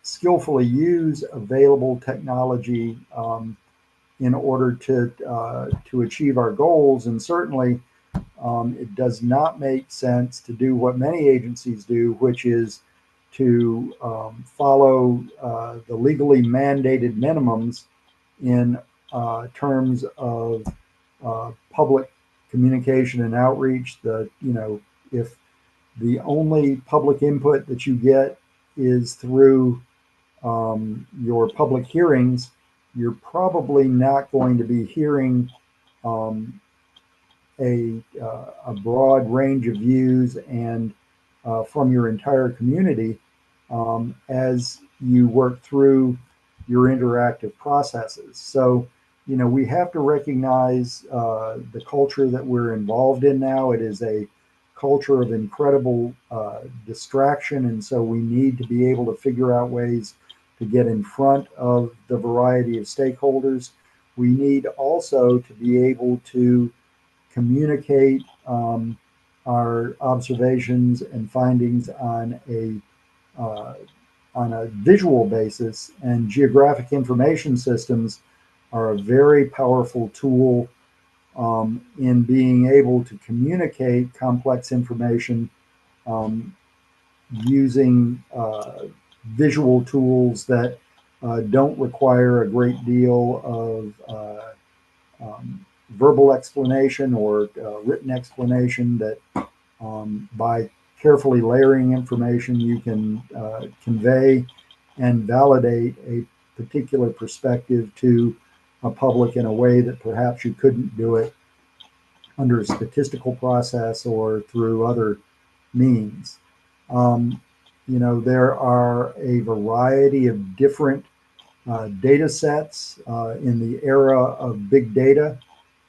skillfully use available technology in order to achieve our goals. And certainly, it does not make sense to do what many agencies do, which is to follow the legally mandated minimums in terms of public communication and outreach. If the only public input that you get is through your public hearings, you're probably not going to be hearing um, a broad range of views and from your entire community as you work through your interactive processes. So, we have to recognize the culture that we're involved in now. It is a culture of incredible distraction, and so we need to be able to figure out ways to get in front of the variety of stakeholders. We need also to be able to communicate our observations and findings uh, on a visual basis. And geographic information systems are a very powerful tool in being able to communicate complex information um, using visual tools that don't require a great deal of verbal explanation or written explanation, that by carefully layering information, you can convey and validate a particular perspective to a public in a way that perhaps you couldn't do it under a statistical process or through other means. Um, there are a variety of different data sets in the era of big data.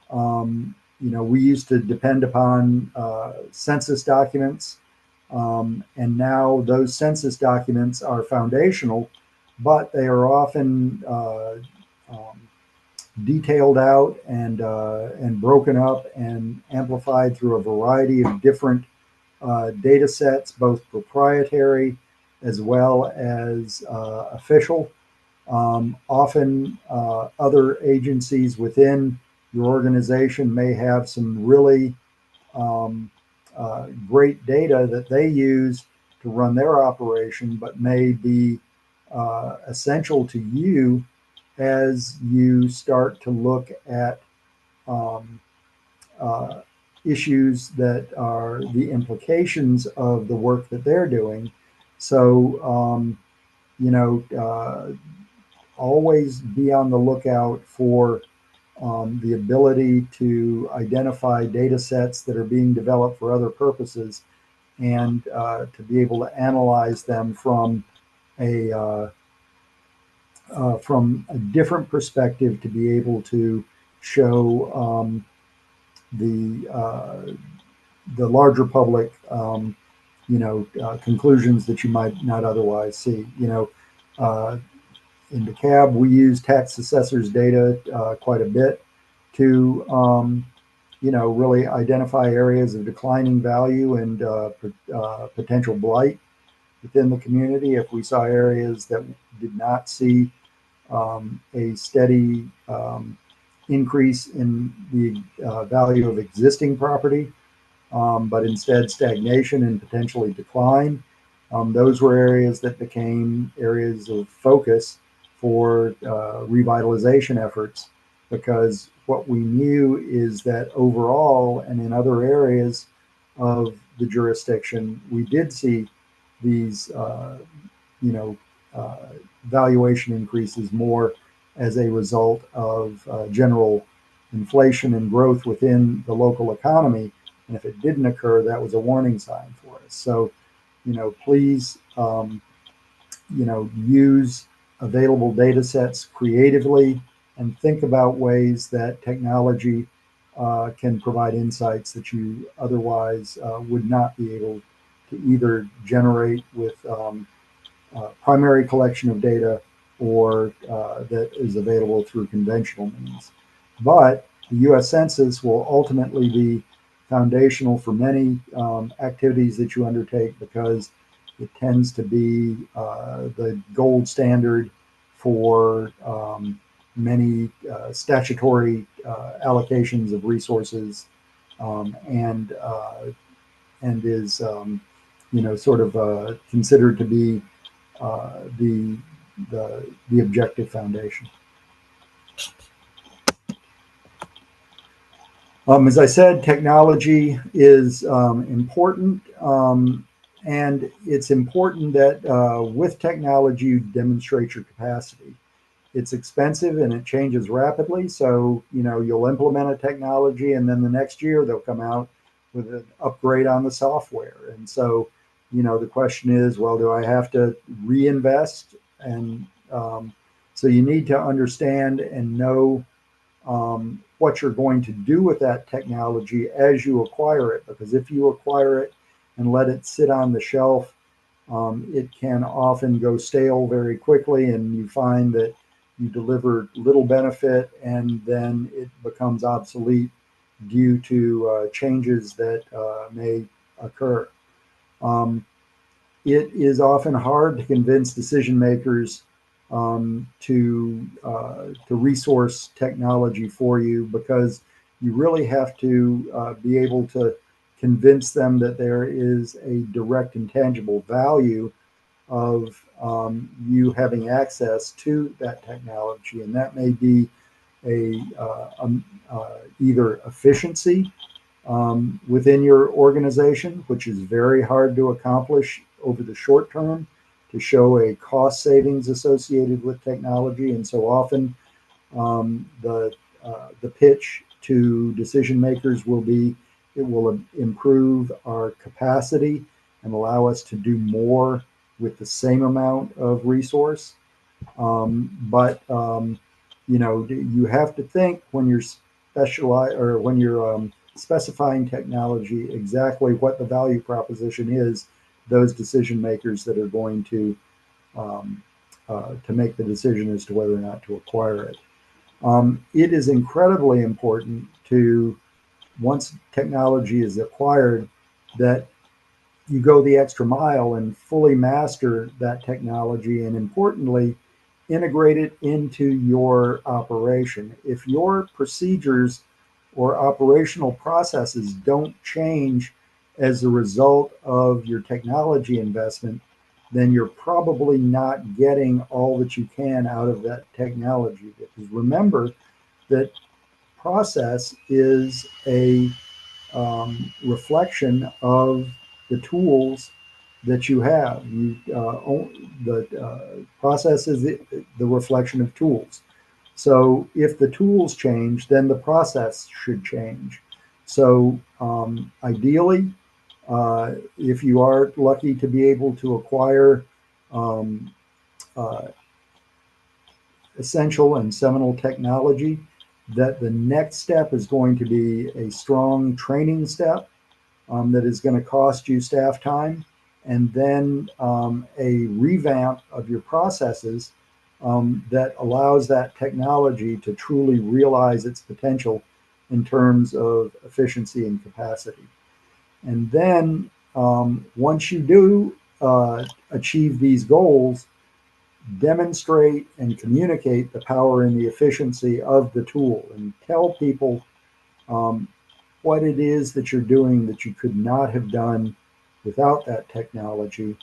We used to depend upon census documents, and now those census documents are foundational, but they are often um, detailed out and broken up and amplified through a variety of different data sets, both proprietary as well as official. Often, other agencies within your organization may have some really great data that they use to run their operation, but may be essential to you as you start to look at um, uh, issues that are the implications of the work that they're doing. So, you know, always be on the lookout for the ability to identify data sets that are being developed for other purposes and to be able to analyze them a from a different perspective to be able to show the the larger public, conclusions that you might not otherwise see. Uh, in DeKalb, we use tax assessors data quite a bit to, really identify areas of declining value and potential blight within the community. If we saw areas that did not see a steady increase in the value of existing property, but instead stagnation and potentially decline. Those were areas that became areas of focus for revitalization efforts, because what we knew is that overall and in other areas of the jurisdiction, we did see these, you know, uh, valuation increases more as a result of general inflation and growth within the local economy. And if it didn't occur, that was a warning sign for us. So, please, use available data sets creatively and think about ways that technology can provide insights that you otherwise would not be able to either generate with primary collection of data or that is available through conventional means. But the U.S. Census will ultimately be foundational for many activities that you undertake, because it tends to be the gold standard for many statutory allocations of resources, and is sort of considered to be uh, the, the objective foundation. As I said, technology is important, and it's important that with technology you demonstrate your capacity. It's expensive and it changes rapidly, so you'll implement a technology, and then the next year they'll come out with an upgrade on the software. And so, the question is, well, do I have to reinvest? And so you need to understand and know what you're going to do with that technology as you acquire it. Because if you acquire it and let it sit on the shelf, it can often go stale very quickly, and you find that you deliver little benefit and then it becomes obsolete due to changes that may occur. Um, it is often hard to convince decision makers to resource technology for you, because you really have to be able to convince them that there is a direct and tangible value of you having access to that technology, and that may be either efficiency within your organization, which is very hard to accomplish over the short term, to show a cost savings associated with technology. And so often the pitch to decision makers will be, it will improve our capacity and allow us to do more with the same amount of resource. But you have to think when you're specifying technology exactly what the value proposition is. Those decision makers that are going to make the decision as to whether or not to acquire it. It is incredibly important to, once technology is acquired, that you go the extra mile and fully master that technology, and importantly, integrate it into your operation. If your procedures or operational processes don't change as a result of your technology investment, then you're probably not getting all that you can out of that technology. Because remember that process is a reflection of the tools that you have. The process is the reflection of tools. So if the tools change, then the process should change. So ideally, if you are lucky to be able to acquire um, uh, essential and seminal technology, that the next step is going to be a strong training step that is going to cost you staff time, and then a revamp of your processes that allows that technology to truly realize its potential in terms of efficiency and capacity. And then once you do achieve these goals, demonstrate and communicate the power and the efficiency of the tool and tell people um, what it is that you're doing that you could not have done without that technology,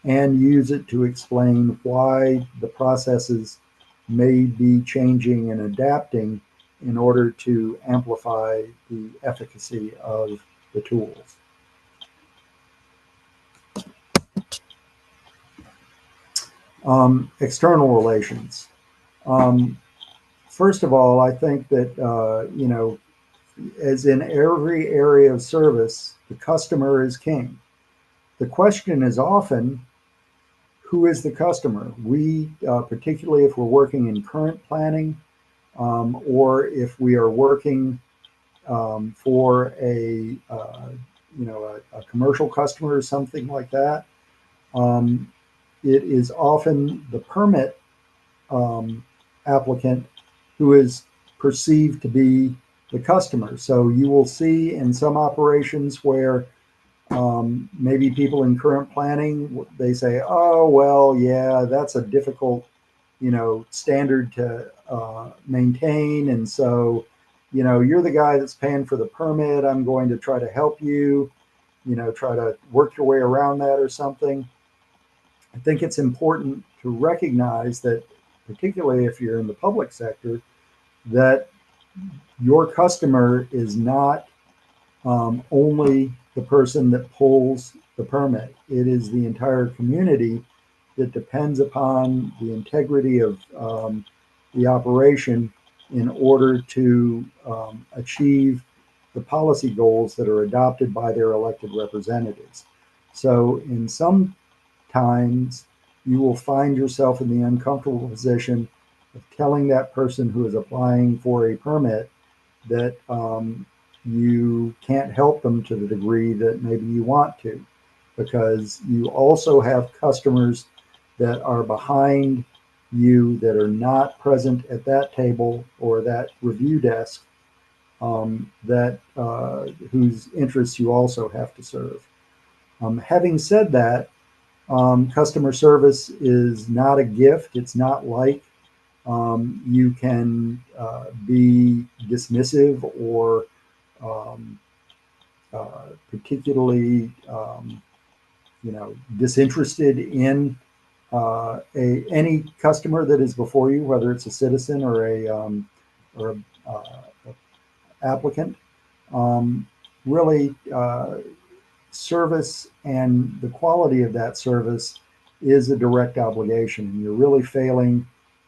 and use it to explain why the processes may be changing and adapting in order to amplify the efficacy of the tools. External relations. Um, First of all, I think that, as in every area of service, the customer is king. The question is often, who is the customer? We, particularly if we're working in current planning, or if we are working for a commercial customer or something like that, um, it is often the permit um, applicant who is perceived to be the customer. So you will see in some operations where maybe people in current planning, they say, oh, well, yeah, that's a difficult, standard to maintain. And so, you're the guy that's paying for the permit. I'm going to try to help you, try to work your way around that or something. I think it's important to recognize that, particularly if you're in the public sector, that your customer is not only the person that pulls the permit. It is the entire community that depends upon the integrity of the operation in order to achieve the policy goals that are adopted by their elected representatives. So in some times, you will find yourself in the uncomfortable position of telling that person who is applying for a permit that you can't help them to the degree that maybe you want to, because you also have customers that are behind you that are not present at that table or that review desk, that whose interests you also have to serve. Having said that, customer service is not a gift. It's not like you can be dismissive or particularly, disinterested in any customer that is before you, whether it's a citizen or a applicant. Really, service and the quality of that service is a direct obligation, and you're really failing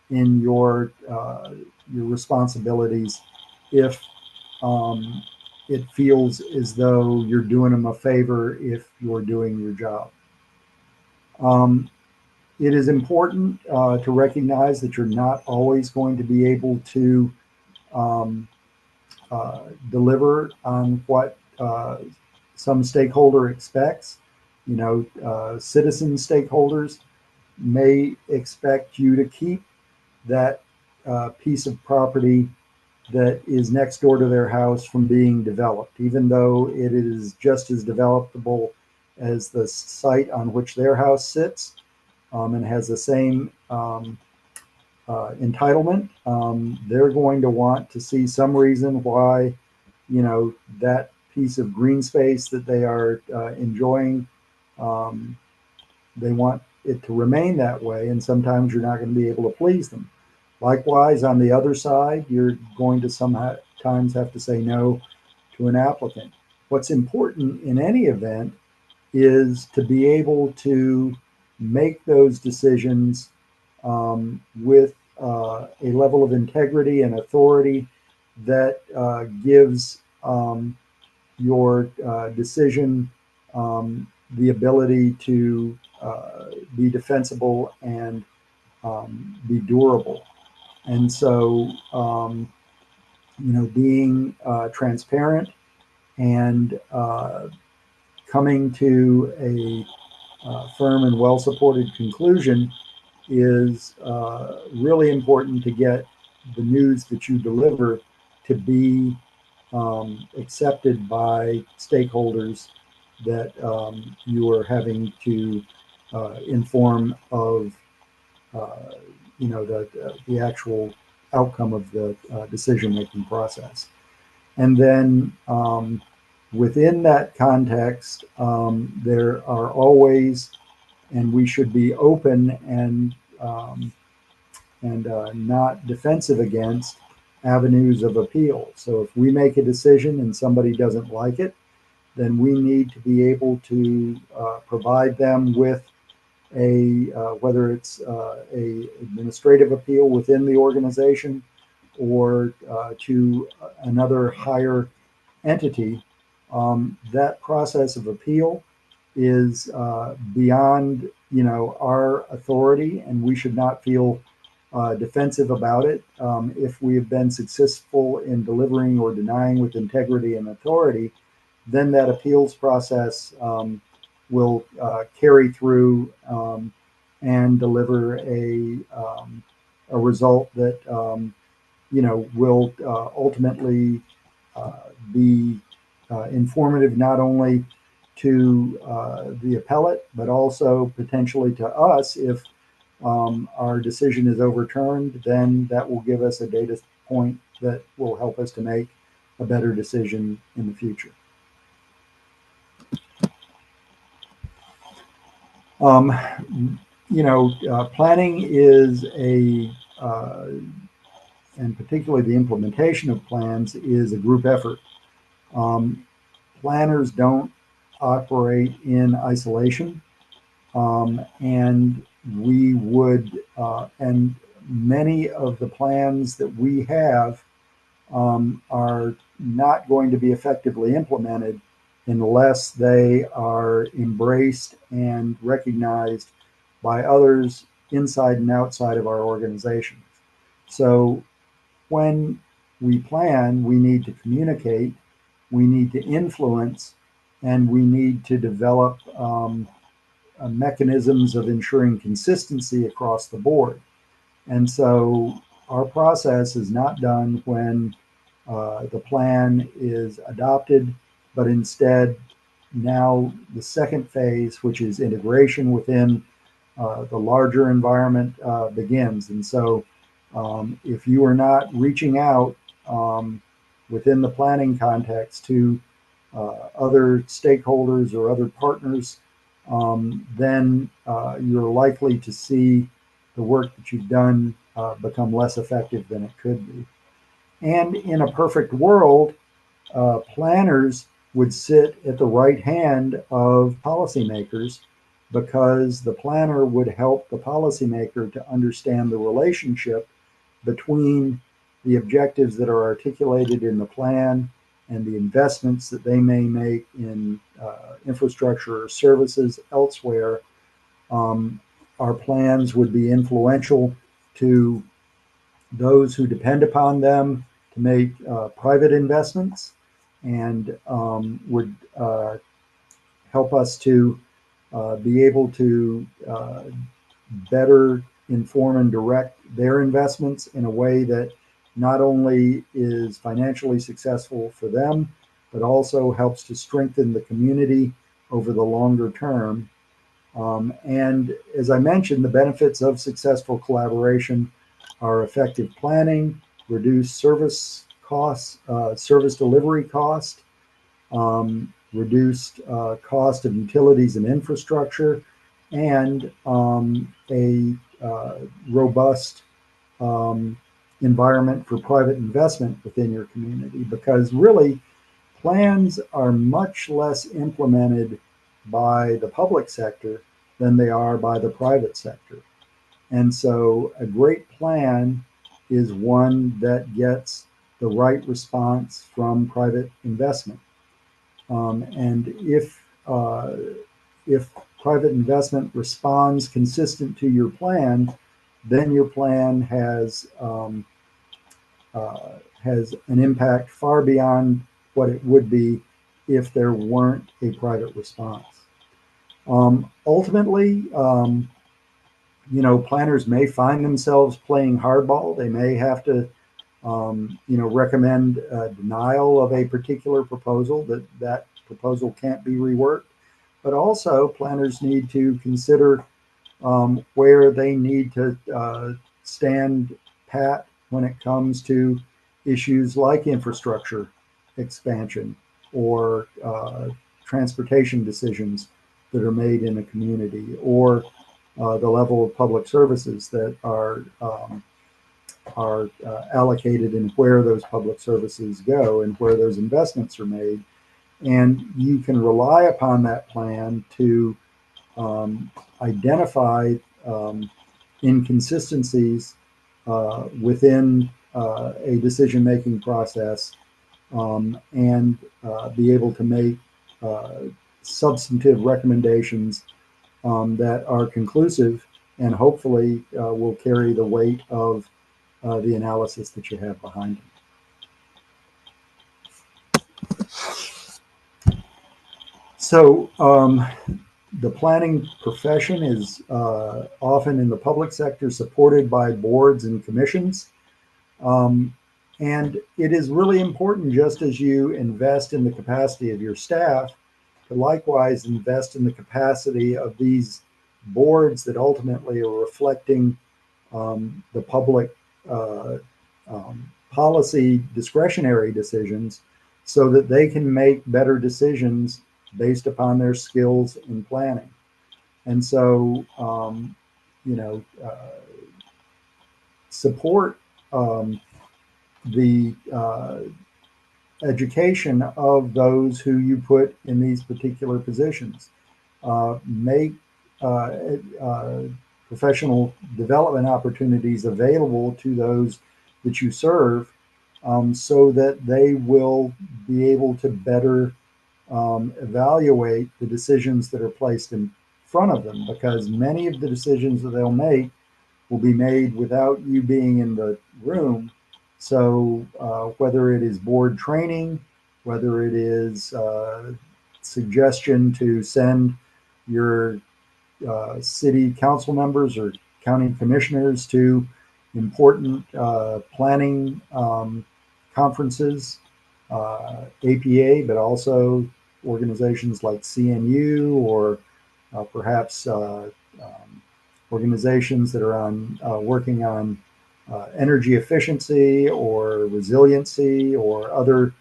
in your responsibilities if it feels as though you're doing them a favor if you're doing your job. Um, it is important to recognize that you're not always going to be able to um, deliver on what some stakeholder expects. Citizen stakeholders may expect you to keep that piece of property that is next door to their house from being developed, even though it is just as developable as the site on which their house sits, and has the same entitlement. They're going to want to see some reason why, that piece of green space that they are enjoying, they want it to remain that way, and sometimes you're not going to be able to please them. Likewise, on the other side, you're going to sometimes have to say no to an applicant. What's important in any event is to be able to make those decisions with a level of integrity and authority that gives your decision the ability to be defensible and be durable. And so, being transparent and coming to a firm and well-supported conclusion is really important to get the news that you deliver to be accepted by stakeholders that you are having to inform of, the actual outcome of the decision-making process. And then within that context, there are always, and we should be open and not defensive against avenues of appeal. So if we make a decision and somebody doesn't like it, then we need to be able to provide them with whether it's a administrative appeal within the organization or to another higher entity. That process of appeal is beyond our authority, and we should not feel defensive about it. If we have been successful in delivering or denying with integrity and authority, then that appeals process will carry through and deliver a result that will ultimately be informative not only to the appellate but also potentially to us. If our decision is overturned, then that will give us a data point that will help us to make a better decision in the future. Planning is and particularly the implementation of plans is a group effort. Planners don't operate in isolation, and we would, and many of the plans that we have are not going to be effectively implemented unless they are embraced and recognized by others inside and outside of our organizations. So when we plan, we need to communicate, we need to influence, and we need to develop mechanisms of ensuring consistency across the board. And so our process is not done when the plan is adopted, but instead now the second phase, which is integration within the larger environment, begins. And so if you are not reaching out within the planning context to other stakeholders or other partners, then you're likely to see the work that you've done become less effective than it could be. And in a perfect world, planners would sit at the right hand of policymakers, because the planner would help the policymaker to understand the relationship between the objectives that are articulated in the plan and the investments that they may make in infrastructure or services elsewhere. Our plans would be influential to those who depend upon them to make private investments, and would help us to be able to better inform and direct their investments in a way that not only is financially successful for them, but also helps to strengthen the community over the longer term. And as I mentioned, the benefits of successful collaboration are effective planning, reduced service costs, service delivery cost, reduced cost of utilities and infrastructure, and a robust environment for private investment within your community, because really plans are much less implemented by the public sector than they are by the private sector. And so a great plan is one that gets the right response from private investment. And if private investment responds consistent to your plan, then your plan has an impact far beyond what it would be if there weren't a private response. Ultimately, planners may find themselves playing hardball. They may have to, recommend denial of a particular proposal, that proposal can't be reworked. But also, planners need to consider where they need to stand pat when it comes to issues like infrastructure expansion or transportation decisions that are made in a community, or the level of public services that are allocated and where those public services go and where those investments are made. And you can rely upon that plan to identify inconsistencies within a decision-making process, and be able to make substantive recommendations that are conclusive and hopefully will carry the weight of the analysis that you have behind them. So the planning profession is often in the public sector supported by boards and commissions. And it is really important, just as you invest in the capacity of your staff, to likewise invest in the capacity of these boards that ultimately are reflecting the public policy discretionary decisions, so that they can make better decisions based upon their skills in planning. And so, support the education of those who you put in these particular positions. Make professional development opportunities available to those that you serve, so that they will be able to better evaluate the decisions that are placed in front of them, because many of the decisions that they'll make will be made without you being in the room. So whether it is board training, whether it is suggestion to send your city council members or county commissioners to important planning conferences, APA, but also organizations like CNU, or perhaps organizations that are working on energy efficiency or resiliency or other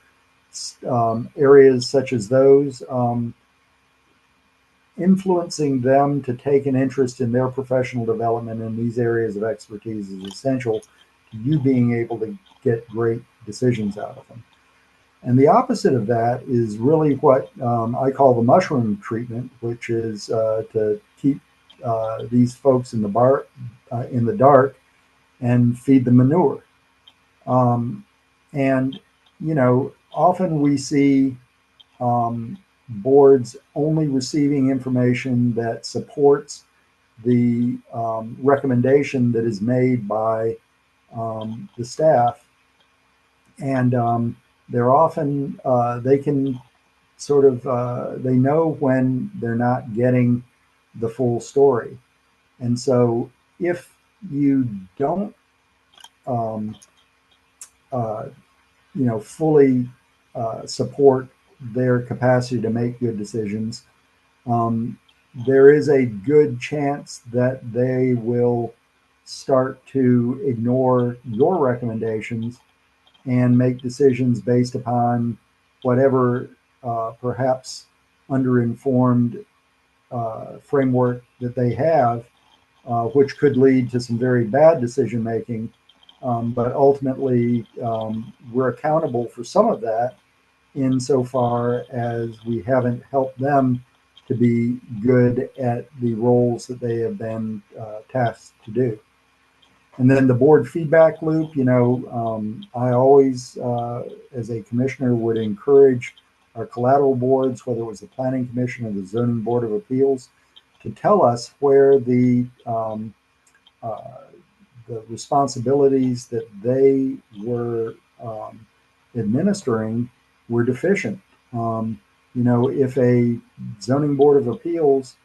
areas such as those. Influencing them to take an interest in their professional development in these areas of expertise is essential to you being able to get great decisions out of them. And the opposite of that is really what I call the mushroom treatment, which is to keep these folks in the dark and feed them manure. And often we see boards only receiving information that supports the recommendation that is made by the staff, and they're often they can sort of they know when they're not getting the full story. And so if you don't fully support their capacity to make good decisions, there is a good chance that they will start to ignore your recommendations and make decisions based upon whatever perhaps underinformed framework that they have, which could lead to some very bad decision making. But ultimately, we're accountable for some of that insofar as we haven't helped them to be good at the roles that they have been tasked to do. And then the board feedback loop, I always, as a commissioner, would encourage our collateral boards, whether it was the Planning Commission or the Zoning Board of Appeals, to tell us where the responsibilities that they were administering were deficient. If a zoning board of appeals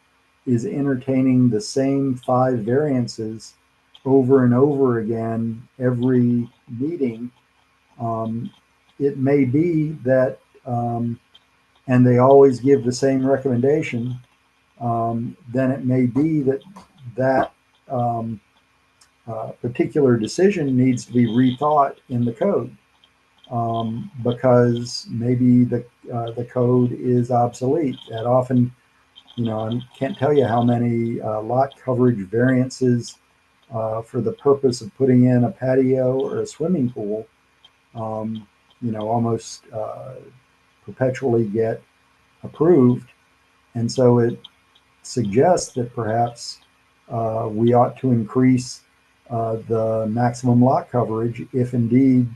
is entertaining the same 5 variances over and over again every meeting, it may be that, and they always give the same recommendation, then it may be that particular decision needs to be rethought in the code, because maybe the code is obsolete. That often, I can't tell you how many lot coverage variances for the purpose of putting in a patio or a swimming pool, almost perpetually get approved. And so it suggests that perhaps we ought to increase the maximum lot coverage if indeed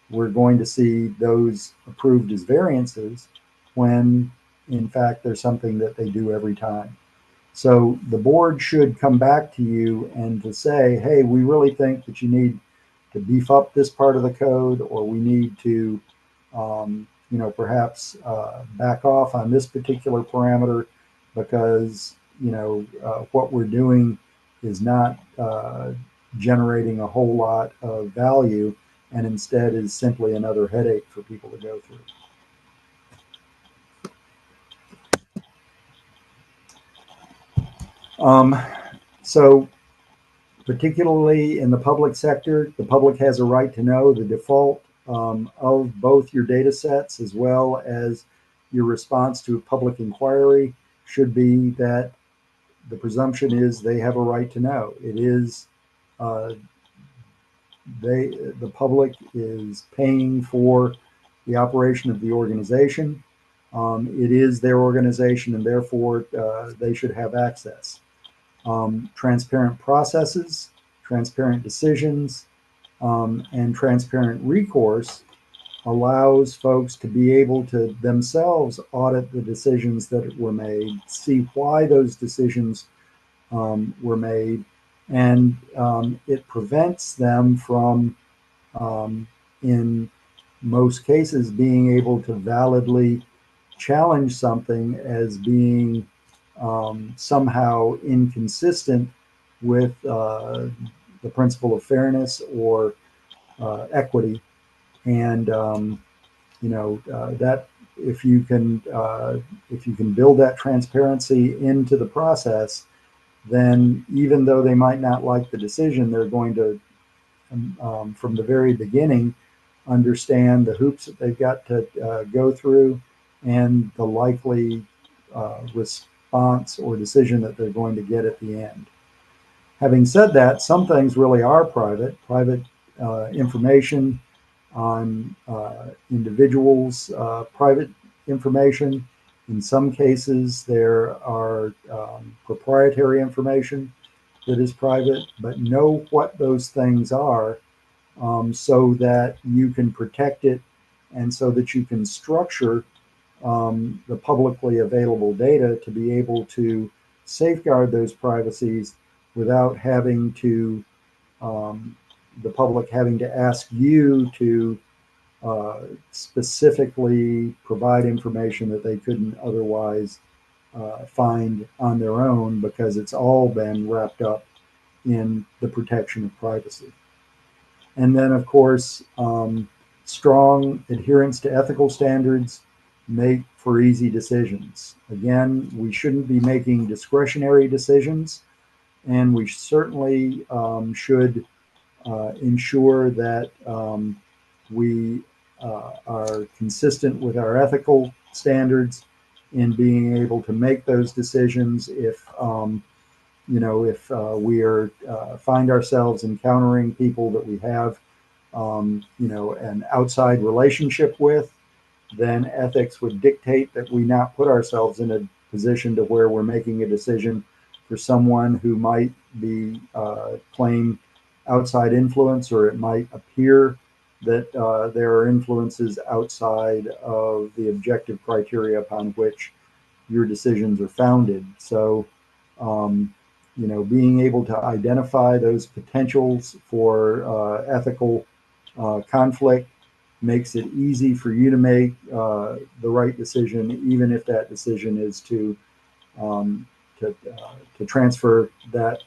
we're going to see those approved as variances, when in fact there's something that they do every time. So the board should come back to you and to say, hey, we really think that you need to beef up this part of the code, or we need to perhaps back off on this particular parameter, because what we're doing is not generating a whole lot of value, and instead is simply another headache for people to go through. So particularly in the public sector, the public has a right to know the default of both your data sets as well as your response to a public inquiry should be that the presumption is they have a right to know. It is the public is paying for the operation of the organization. It is their organization, and therefore they should have access. Transparent processes, transparent decisions, and transparent recourse allows folks to be able to themselves audit the decisions that were made, see why those decisions were made, and it prevents them from, in most cases, being able to validly challenge something as being somehow inconsistent with the principle of fairness or equity. And that if you can build that transparency into the process, then even though they might not like the decision, they're going to from the very beginning understand the hoops that they've got to go through, and the likely response or decision that they're going to get at the end. Having said that, some things really are private information on individuals, private information. In some cases, there are proprietary information that is private, but know what those things are, so that you can protect it, and so that you can structure the publicly available data to be able to safeguard those privacies without having to the public having to ask you to specifically provide information that they couldn't otherwise find on their own, because it's all been wrapped up in the protection of privacy. And then, of course, strong adherence to ethical standards make for easy decisions. Again, we shouldn't be making discretionary decisions, and we certainly should ensure that we are consistent with our ethical standards, in being able to make those decisions if if we are find ourselves encountering people that we have an outside relationship with, then ethics would dictate that we not put ourselves in a position to where we're making a decision for someone who might be claim outside influence, or it might appear that there are influences outside of the objective criteria upon which your decisions are founded. So, being able to identify those potentials for ethical conflict makes it easy for you to make the right decision, even if that decision is um, to transfer that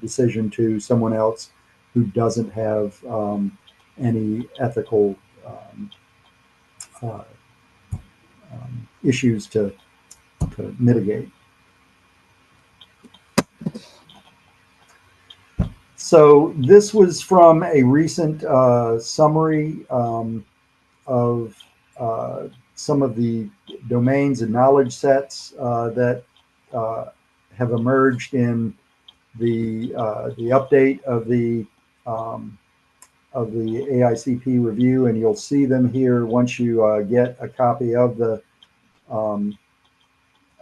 decision to someone else who doesn't have any ethical um, uh, issues to mitigate. So this was from a recent summary of some of the domains and knowledge sets that have emerged in the update um, of the AICP review, and you'll see them here once you get a copy um,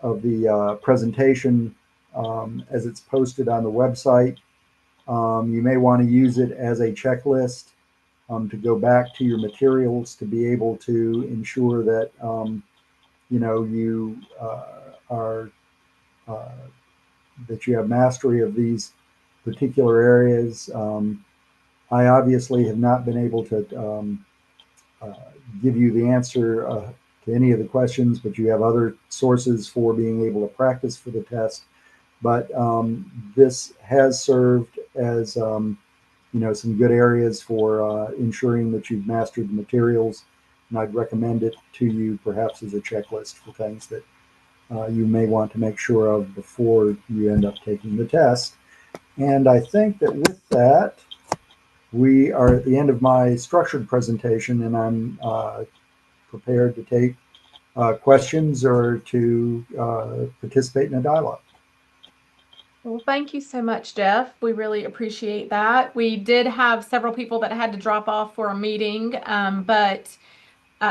of the presentation as it's posted on the website. You may want to use it as a checklist to go back to your materials to be able to ensure that you are that you have mastery of these particular areas. I obviously have not been able to uh, give you the answer to any of the questions, but you have other sources for being able to practice for the test. But this has served as some good areas for ensuring that you've mastered the materials, and I'd recommend it to you perhaps as a checklist for things that you may want to make sure of before you end up taking the test. And I think that with that, we are at the end of my structured presentation, and I'm prepared to take questions or to participate in a dialogue. Well, thank you so much, Jeff. We really appreciate that. We did have several people that had to drop off for a meeting, but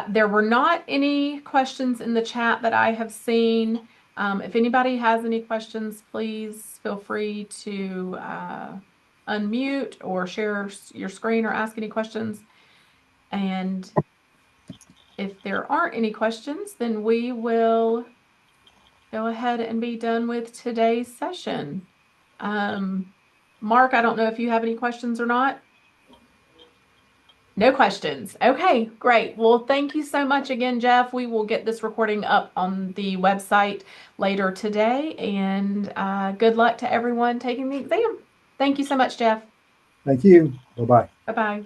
there were not any questions in the chat that I have seen. If anybody has any questions, please feel free to unmute or share your screen or ask any questions. And if there aren't any questions, then we will go ahead and be done with today's session. Mark, I don't know if you have any questions or not. No questions. Okay, great. Well, thank you so much again, Jeff. We will get this recording up on the website later today, and good luck to everyone taking the exam. Thank you so much, Jeff. Thank you. Bye-bye. Bye-bye.